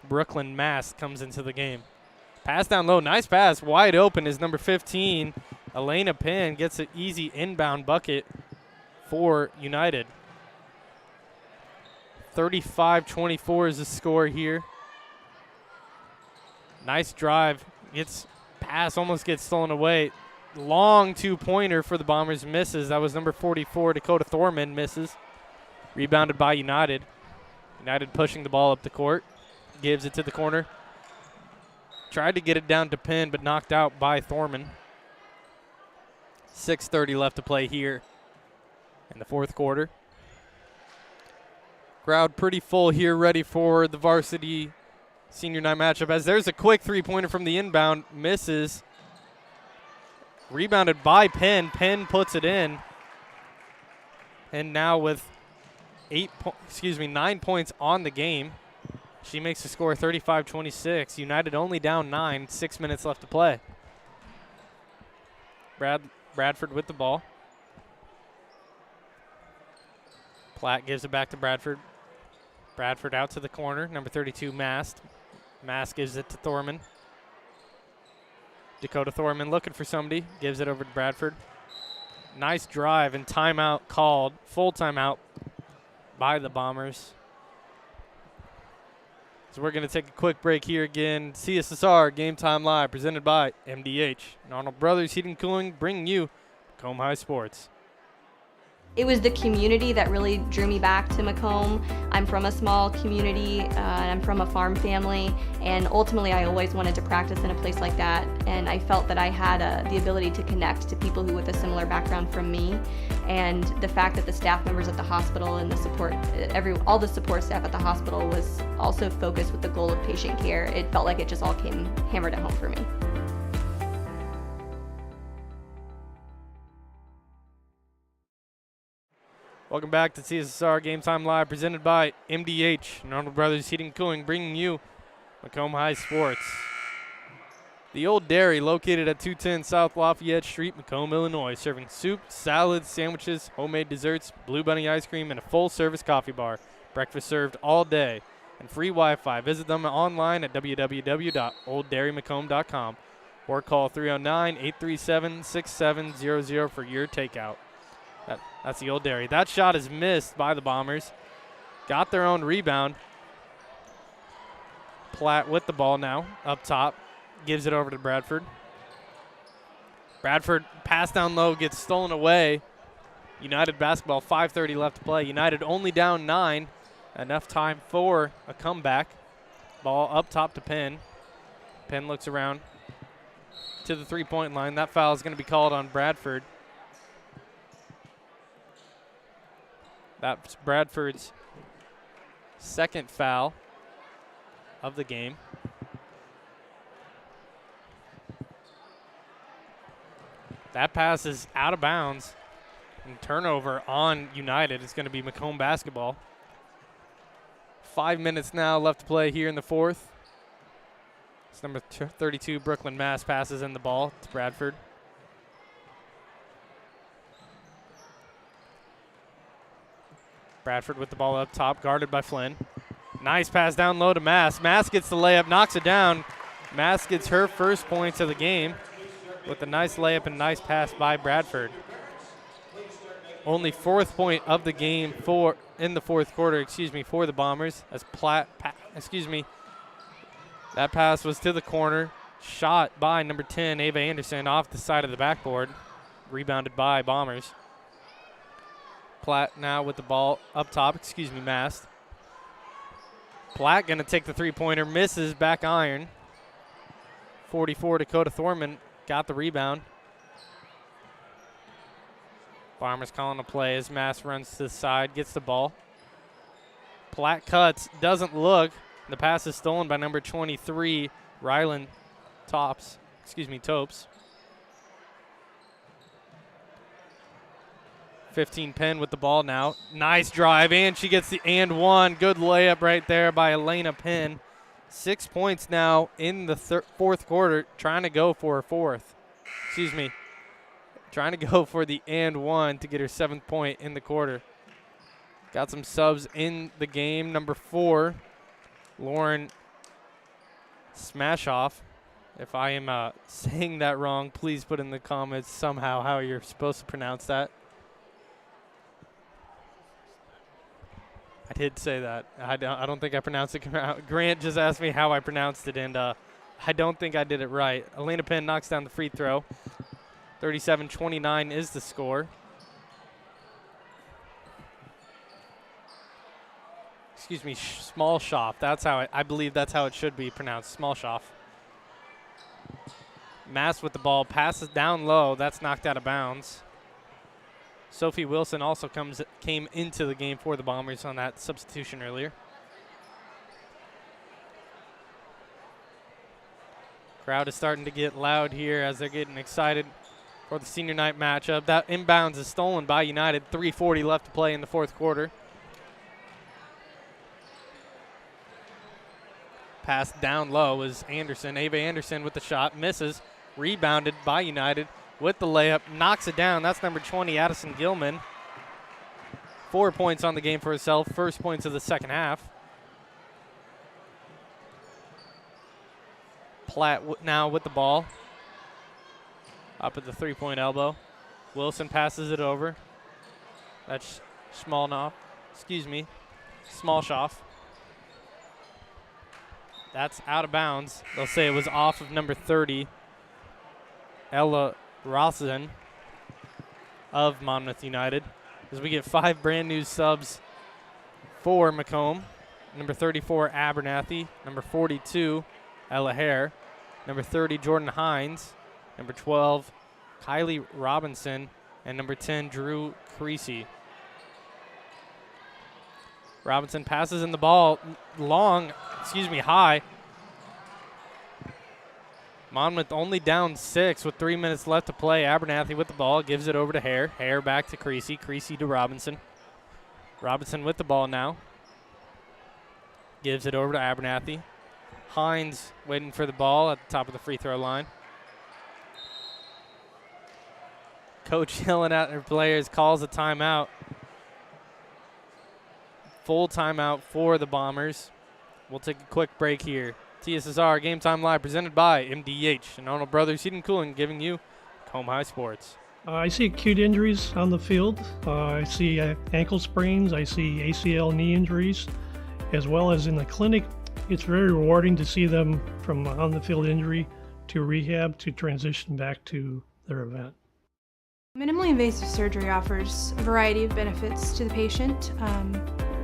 Brooklyn Mast, comes into the game. Pass down low. Nice pass. Wide open is number 15, Elena Penn, gets an easy inbound bucket for United. 35-24 is the score here. Nice drive. Gets pass, almost gets stolen away. Long two-pointer for the Bombers, misses. That was number 44, Dakota Thorman, misses. Rebounded by United. United pushing the ball up the court. Gives it to the corner. Tried to get it down to Penn, but knocked out by Thorman. 6:30 left to play here in the fourth quarter. Crowd pretty full here, ready for the varsity senior night matchup, as there's a quick three-pointer from the inbound. Misses. Rebounded by Penn. Penn puts it in. And now with 9 points on the game, she makes the score 35-26. United only down 9, 6 minutes left to play. Bradford with the ball. Platt gives it back to Bradford. Bradford out to the corner. Number 32, Mast. Mast gives it to Thorman. Dakota Thorman looking for somebody. Gives it over to Bradford. Nice drive and timeout called. Full timeout by the Bombers. So we're going to take a quick break here again. CSSR Game Time Live, presented by MDH and Arnold Brothers Heating and Cooling, bringing you Macomb High Sports. It was the community that really drew me back to Macomb. I'm from a small community, and I'm from a farm family, and ultimately I always wanted to practice in a place like that, and I felt that I had the ability to connect to people who with a similar background from me, and the fact that the staff members at the hospital and the support, all the support staff at the hospital was also focused with the goal of patient care. It felt like it just all came hammered at home for me. Welcome back to CSSR Game Time Live, presented by MDH and Arnold Brothers Heating and Cooling, bringing you Macomb High Sports. The Old Dairy, located at 210 South Lafayette Street, Macomb, Illinois, serving soup, salads, sandwiches, homemade desserts, Blue Bunny ice cream, and a full-service coffee bar. Breakfast served all day and free Wi-Fi. Visit them online at www.olddairymacomb.com or call 309-837-6700 for your takeout. That's the Old Dairy. That shot is missed by the Bombers. Got their own rebound. Platt with the ball now, up top. Gives it over to Bradford. Bradford pass down low, gets stolen away. United basketball, 5:30 left to play. United only down 9. Enough time for a comeback. Ball up top to Penn. Penn looks around to the three-point line. That foul is going to be called on Bradford. That's Bradford's second foul of the game. That pass is out of bounds. And turnover on United. It's going to be Macomb basketball. 5 minutes now left to play here in the fourth. It's number 32, Brooklyn Mass, passes in the ball to Bradford. Bradford with the ball up top, guarded by Flynn. Nice pass down low to Mass. Mass gets the layup, knocks it down. Mass gets her first points of the game with a nice layup and nice pass by Bradford. Only fourth point of the game in the fourth quarter, for the Bombers. As that pass was to the corner. Shot by number 10, Ava Anderson, off the side of the backboard. Rebounded by Bombers. Platt now with the ball up top, Mast. Platt going to take the three-pointer, misses, back iron. 44, Dakota Thorman got the rebound. Bombers calling a play as Mass runs to the side, gets the ball. Platt cuts, doesn't look. The pass is stolen by number 23, Rylan Topes. 15 Penn with the ball now. Nice drive, and she gets the and one. Good layup right there by Elena Penn. 6 points now in the fourth quarter, trying to go for her fourth. Trying to go for the and one to get her 7th point in the quarter. Got some subs in the game. Number 4, Lauren Smashoff. If I am saying that wrong, please put in the comments somehow how you're supposed to pronounce that. I did say that. I don't think I pronounced it. Grant just asked me how I pronounced it, and I don't think I did it right. Elena Penn knocks down the free throw. 37-29 is the score. Small Schaff. That's how I believe that's how it should be pronounced. Small Schaff. Mass with the ball, passes down low. That's knocked out of bounds. Sophie Wilson also came into the game for the Bombers on that substitution earlier. Crowd is starting to get loud here as they're getting excited for the senior night matchup. That inbounds is stolen by United. 3:40 left to play in the fourth quarter. Pass down low is Anderson. Ava Anderson with the shot, misses. Rebounded by United with the layup, knocks it down. That's number 20, Addison Gilman. 4 points on the game for herself. First points of the second half. Platt now with the ball. Up at the three-point elbow. Wilson passes it over. That's Smallshoff. That's out of bounds. They'll say it was off of number 30, Ella Rossen of Monmouth United. As we get 5 brand new subs for Macomb. Number 34, Abernathy. Number 42, Ella Hare. Number 30, Jordan Hines. Number 12, Kylie Robinson. And number 10, Drew Creasy. Robinson passes in the ball high. Monmouth only down 6 with 3 minutes left to play. Abernathy with the ball, gives it over to Hare. Hare back to Creasy. Creasy to Robinson. Robinson with the ball now. Gives it over to Abernathy. Hines waiting for the ball at the top of the free throw line. Coach yelling at her players, calls a timeout. Full timeout for the Bombers. We'll take a quick break here. TSSR Game Time Live presented by MDH and Arnold Brothers Heating and Cooling, giving you Macomb High Sports. I see acute injuries on the field. I see ankle sprains. I see ACL knee injuries, as well as in the clinic. It's very rewarding to see them from on-the-field injury to rehab to transition back to their event. Minimally invasive surgery offers a variety of benefits to the patient.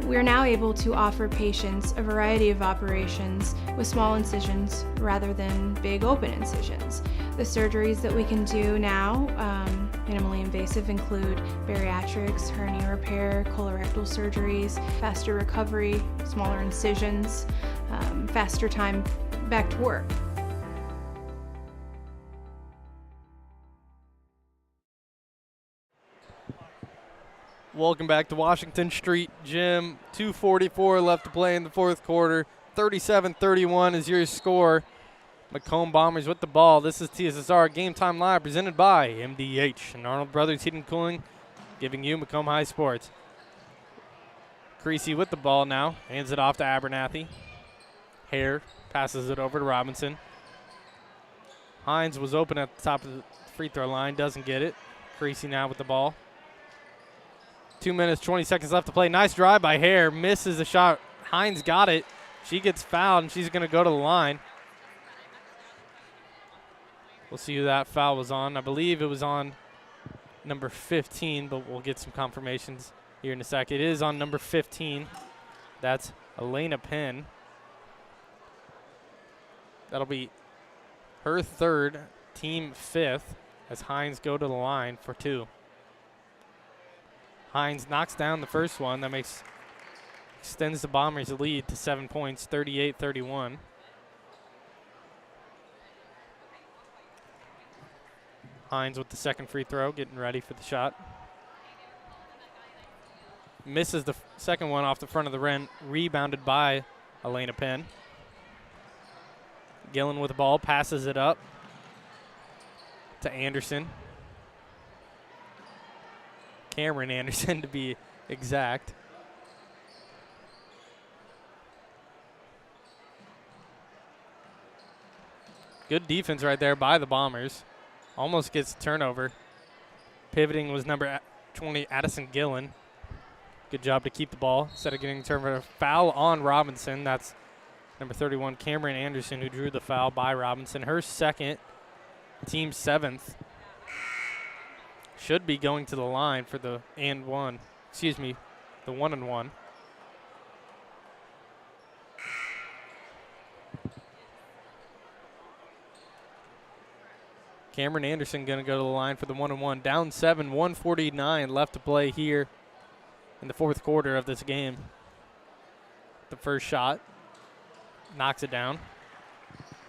We are now able to offer patients a variety of operations with small incisions rather than big open incisions. The surgeries that we can do now, minimally invasive, include bariatrics, hernia repair, colorectal surgeries, faster recovery, smaller incisions, faster time back to work. Welcome back to Washington Street Gym. 2:44 left to play in the fourth quarter. 37-31 is your score. Macomb Bombers with the ball. This is TSSR Game Time Live presented by MDH and Arnold Brothers Heating and Cooling, giving you Macomb High Sports. Creasy with the ball now. Hands it off to Abernathy. Hare passes it over to Robinson. Hines was open at the top of the free throw line. Doesn't get it. Creasy now with the ball. 2 minutes, 20 seconds left to play. Nice drive by Hare. Misses the shot. Hines got it. She gets fouled, and she's going to go to the line. We'll see who that foul was on. I believe it was on number 15, but we'll get some confirmations here in a sec. It is on number 15. That's Elena Penn. That'll be her third, team fifth, as Hines go to the line for two. Hines knocks down the first one. That extends the Bombers' lead to 7 points, 38-31. Hines with the second free throw, getting ready for the shot. Misses the second one off the front of the rim, rebounded by Elena Penn. Gillen with the ball, passes it up to Anderson. Cameron Anderson, to be exact. Good defense right there by the Bombers. Almost gets a turnover. Pivoting was number 20, Addison Gillen. Good job to keep the ball instead of getting a turnover. Foul on Robinson. That's number 31, Cameron Anderson, who drew the foul by Robinson. Her second, team seventh. Should be going to the line for the the 1-and-1. Cameron Anderson going to go to the line for the 1-and-1. Down 7, 1:49 left to play here in the fourth quarter of this game. The first shot knocks it down.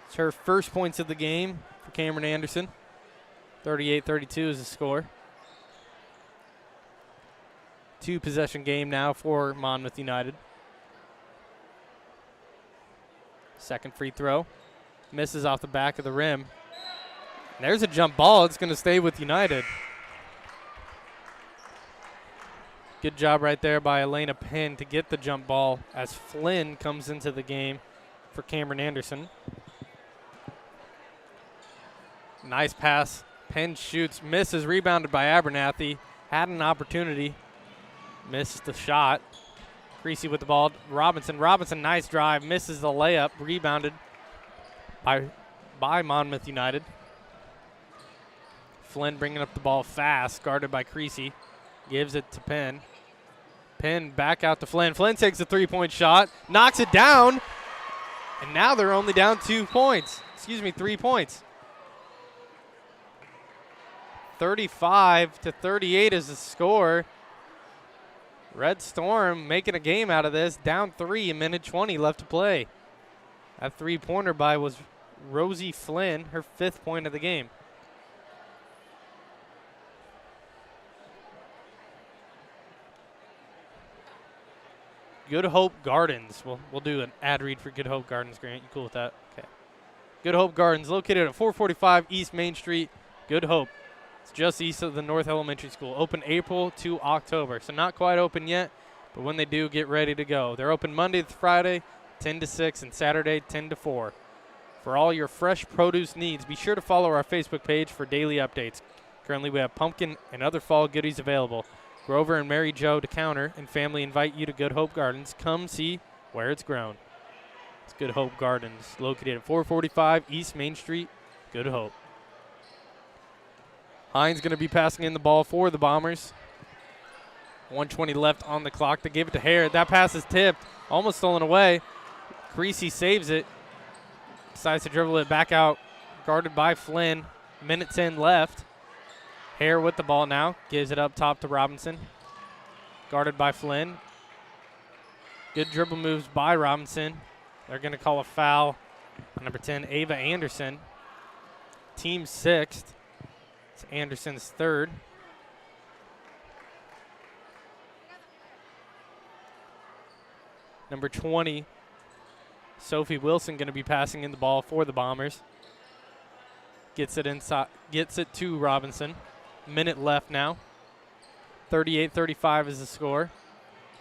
It's her first points of the game for Cameron Anderson. 38-32 is the score. Two-possession game now for Monmouth United. Second free throw. Misses off the back of the rim. And there's a jump ball. It's going to stay with United. Good job right there by Elena Penn to get the jump ball as Flynn comes into the game for Cameron Anderson. Nice pass. Penn shoots, misses, rebounded by Abernathy. Had an opportunity. Missed the shot. Creasy with the ball. Robinson, nice drive. Misses the layup. Rebounded by Monmouth United. Flynn bringing up the ball fast. Guarded by Creasy. Gives it to Penn. Penn back out to Flynn. Flynn takes a three-point shot. Knocks it down. And now they're only down 3 points. 35-38 is the score. Red Storm making a game out of this. Down 3, a minute 20 left to play. That three-pointer was Rosie Flynn, her 5th point of the game. Good Hope Gardens. We'll do an ad read for Good Hope Gardens, Grant. You cool with that? Okay. Good Hope Gardens, located at 445 East Main Street. Good Hope. It's just east of the North Elementary School. Open April to October. So not quite open yet, but when they do, get ready to go. They're open Monday to Friday, 10 to 6, and Saturday 10 to 4. For all your fresh produce needs, be sure to follow our Facebook page for daily updates. Currently, we have pumpkin and other fall goodies available. Grover and Mary Jo DeCounter and family invite you to Good Hope Gardens. Come see where it's grown. It's Good Hope Gardens, located at 445 East Main Street, Good Hope. Hines going to be passing in the ball for the Bombers. 1:20 left on the clock. They gave it to Hare. That pass is tipped, almost stolen away. Creasy saves it. Decides to dribble it back out, guarded by Flynn. Minute 10 left. Hare with the ball now. Gives it up top to Robinson. Guarded by Flynn. Good dribble moves by Robinson. They're going to call a foul on number 10, Ava Anderson. Team 6th. It's Anderson's 3rd. Number 20, Sophie Wilson, going to be passing in the ball for the Bombers. Gets it inside, gets it to Robinson. Minute left now. 38-35 is the score.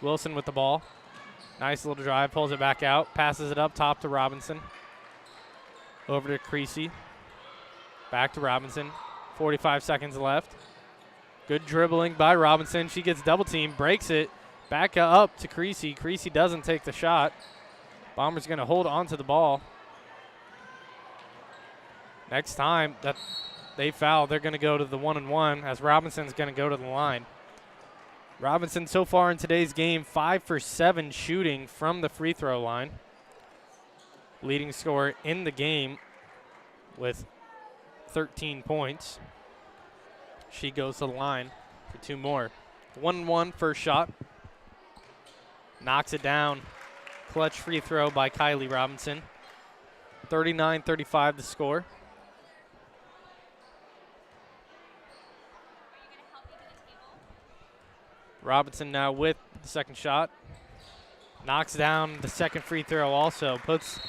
Wilson with the ball. Nice little drive, pulls it back out, passes it up top to Robinson. Over to Creasy. Back to Robinson. 45 seconds left. Good dribbling by Robinson. She gets double teamed, breaks it. Back up to Creasy. Creasy doesn't take the shot. Bombers going to hold on to the ball. Next time that they foul, they're going to go to the 1-and-1 as Robinson's going to go to the line. Robinson so far in today's game, 5 for 7 shooting from the free throw line. Leading scorer in the game with 13 points. She goes to the line for 2 more. 1-1 first shot. Knocks it down. Clutch free throw by Kylie Robinson. 39-35 the score. Robinson now with the second shot. Knocks down the second free throw also. Puts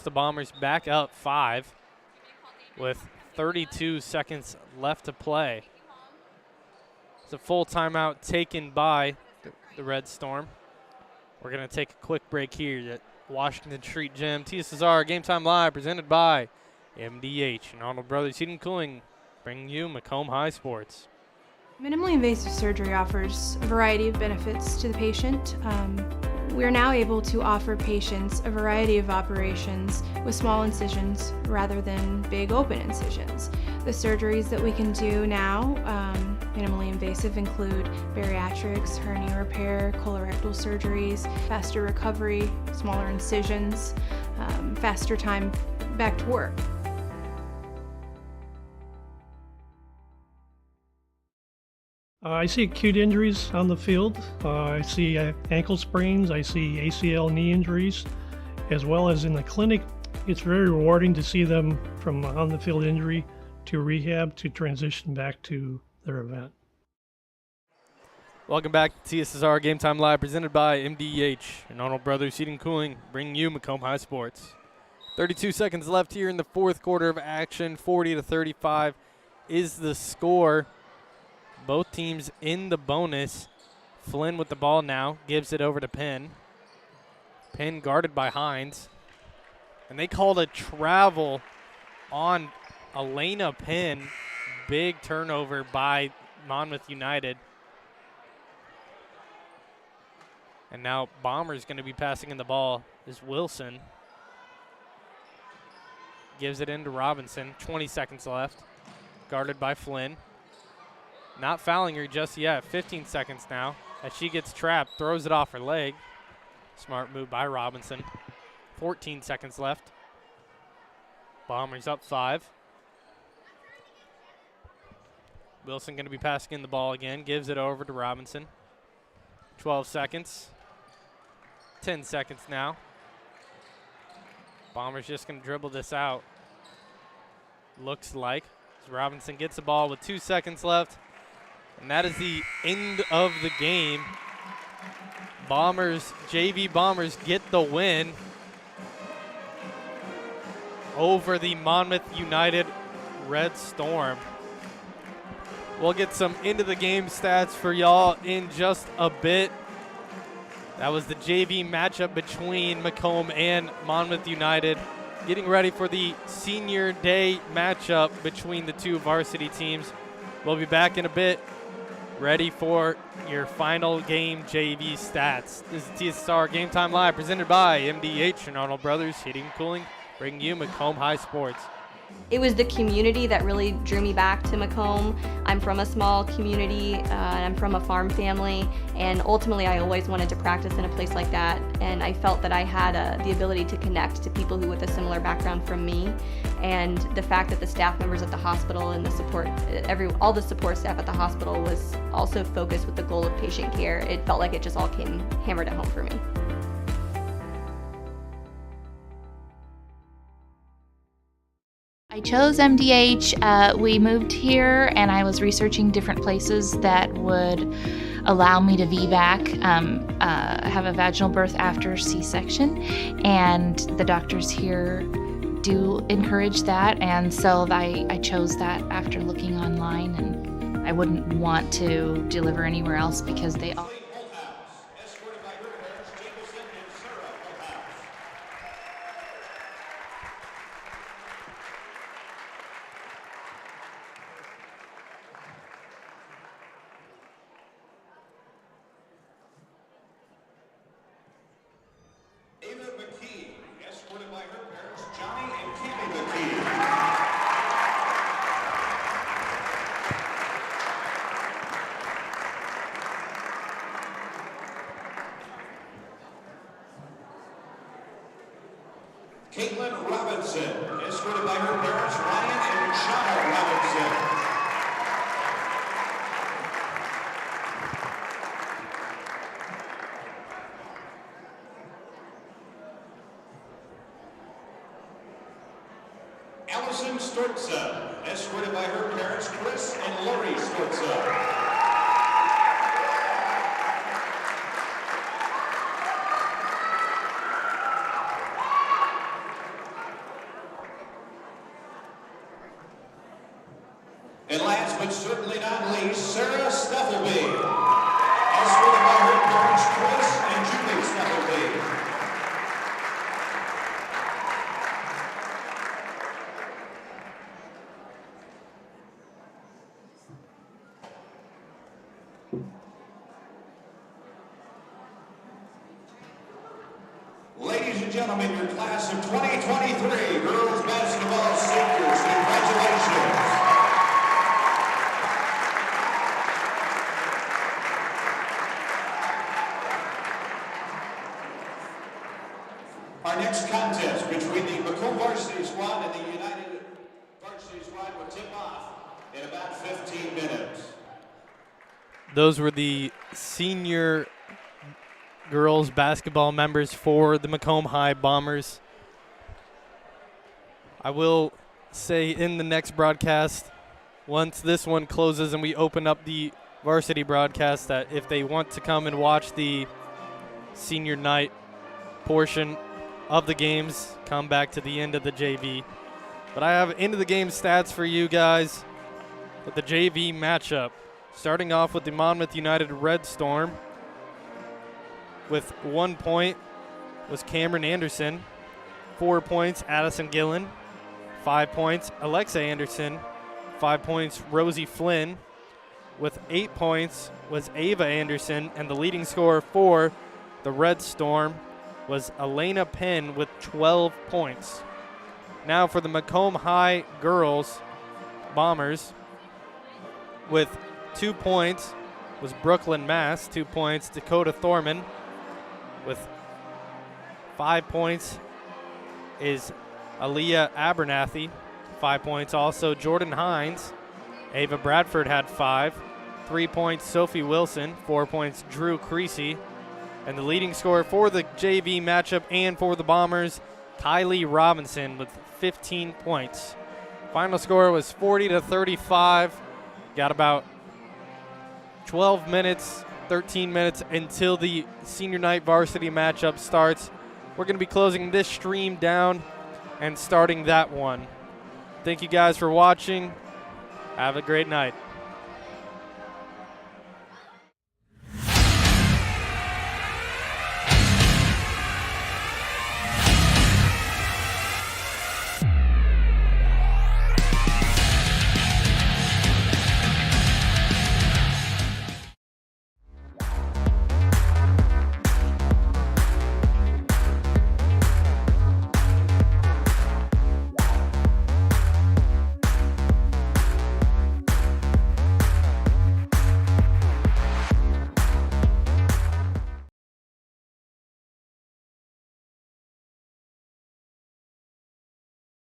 the Bombers back up 5 with 32 seconds left to play. It's a full timeout taken by the Red Storm. We're going to take a quick break here at Washington Street Gym. TSSR Game Time Live presented by MDH and Arnold Brothers Heating and Cooling, bringing you Macomb High Sports. Minimally invasive surgery offers a variety of benefits to the patient. We are now able to offer patients a variety of operations with small incisions rather than big open incisions. The surgeries that we can do now, minimally invasive, include bariatrics, hernia repair, colorectal surgeries, faster recovery, smaller incisions, faster time back to work. I see acute injuries on the field. I see ankle sprains. I see ACL knee injuries, as well as in the clinic. It's very rewarding to see them from on-the-field injury to rehab to transition back to their event. Welcome back to TSSR Game Time Live, presented by MDH and Arnold Brothers Heating and Cooling, bringing you Macomb High Sports. 32 seconds left here in the fourth quarter of action. 40-35 is the score. Both teams in the bonus. Flynn with the ball now, gives it over to Penn. Penn guarded by Hines. And they called a travel on Elena Penn. Big turnover by Monmouth United. And now Bombers going to be passing in the ball is Wilson. Gives it into Robinson. 20 seconds left. Guarded by Flynn. Not fouling her just yet. 15 seconds now. As she gets trapped, throws it off her leg. Smart move by Robinson. 14 seconds left. Bombers up 5. Wilson going to be passing in the ball again. Gives it over to Robinson. 12 seconds. 10 seconds now. Bombers just going to dribble this out. Looks like. As Robinson gets the ball with 2 seconds left. And that is the end of the game. Bombers, JV Bombers get the win over the Monmouth United Red Storm. We'll get some into the game stats for y'all in just a bit. That was the JV matchup between Macomb and Monmouth United. Getting ready for the senior day matchup between the two varsity teams. We'll be back in a bit, ready for your final game JV stats. This is TSSR Game Time Live, presented by MDH and Arnold Brothers Heating and Cooling, bringing you Macomb High Sports. It was the community that really drew me back to Macomb. I'm from a small community, and I'm from a farm family, and ultimately I always wanted to practice in a place like that, and I felt that I had the ability to connect to people who with a similar background from me, and the fact that the staff members at the hospital and the support, all the support staff at the hospital was also focused with the goal of patient care. It felt like it just all came hammered at home for me. I chose MDH. We moved here and I was researching different places that would allow me to VBAC, have a vaginal birth after C-section, and the doctors here do encourage that, and so I chose that after looking online, and I wouldn't want to deliver anywhere else because they all... Robinson, escorted by her parents, Ryan and Shauna Robinson. Allison Stortza, escorted by her parents, Chris and Lori Stortza. And last but certainly not least, Sarah Steffelby, escorted by her parents, Chris and Julie Steffelby. Ladies and gentlemen, your class of 2023 girls basketball seniors, congratulations. Our next contest between the Macomb varsity squad and the United varsity squad will tip off in about 15 minutes. Those were the senior girls basketball members for the Macomb High Bombers. I will say in the next broadcast, once this one closes and we open up the varsity broadcast, that if they want to come and watch the senior night portion of the games, come back to the end of the JV. But I have end of the game stats for you guys with the JV matchup. Starting off with the Monmouth United Red Storm. With 1 point was Cameron Anderson. 4 points, Addison Gillen. 5 points, Alexa Anderson. 5 points, Rosie Flynn. With 8 points was Ava Anderson. And the leading scorer for the Red Storm was Elena Penn with 12 points. Now for the Macomb High girls Bombers, with 2 points was Brooklyn Mass. 2 points, Dakota Thorman. With 5 points is Aaliyah Abernathy. 5 points also Jordan Hines. Ava Bradford had 5. 3 points Sophie Wilson. 4 points Drew Creasy. And the leading scorer for the JV matchup and for the Bombers, Kylie Robinson with 15 points. Final score was 40-35. Got about 12 minutes, 13 minutes until the senior night varsity matchup starts. We're going to be closing this stream down and starting that one. Thank you guys for watching. Have a great night.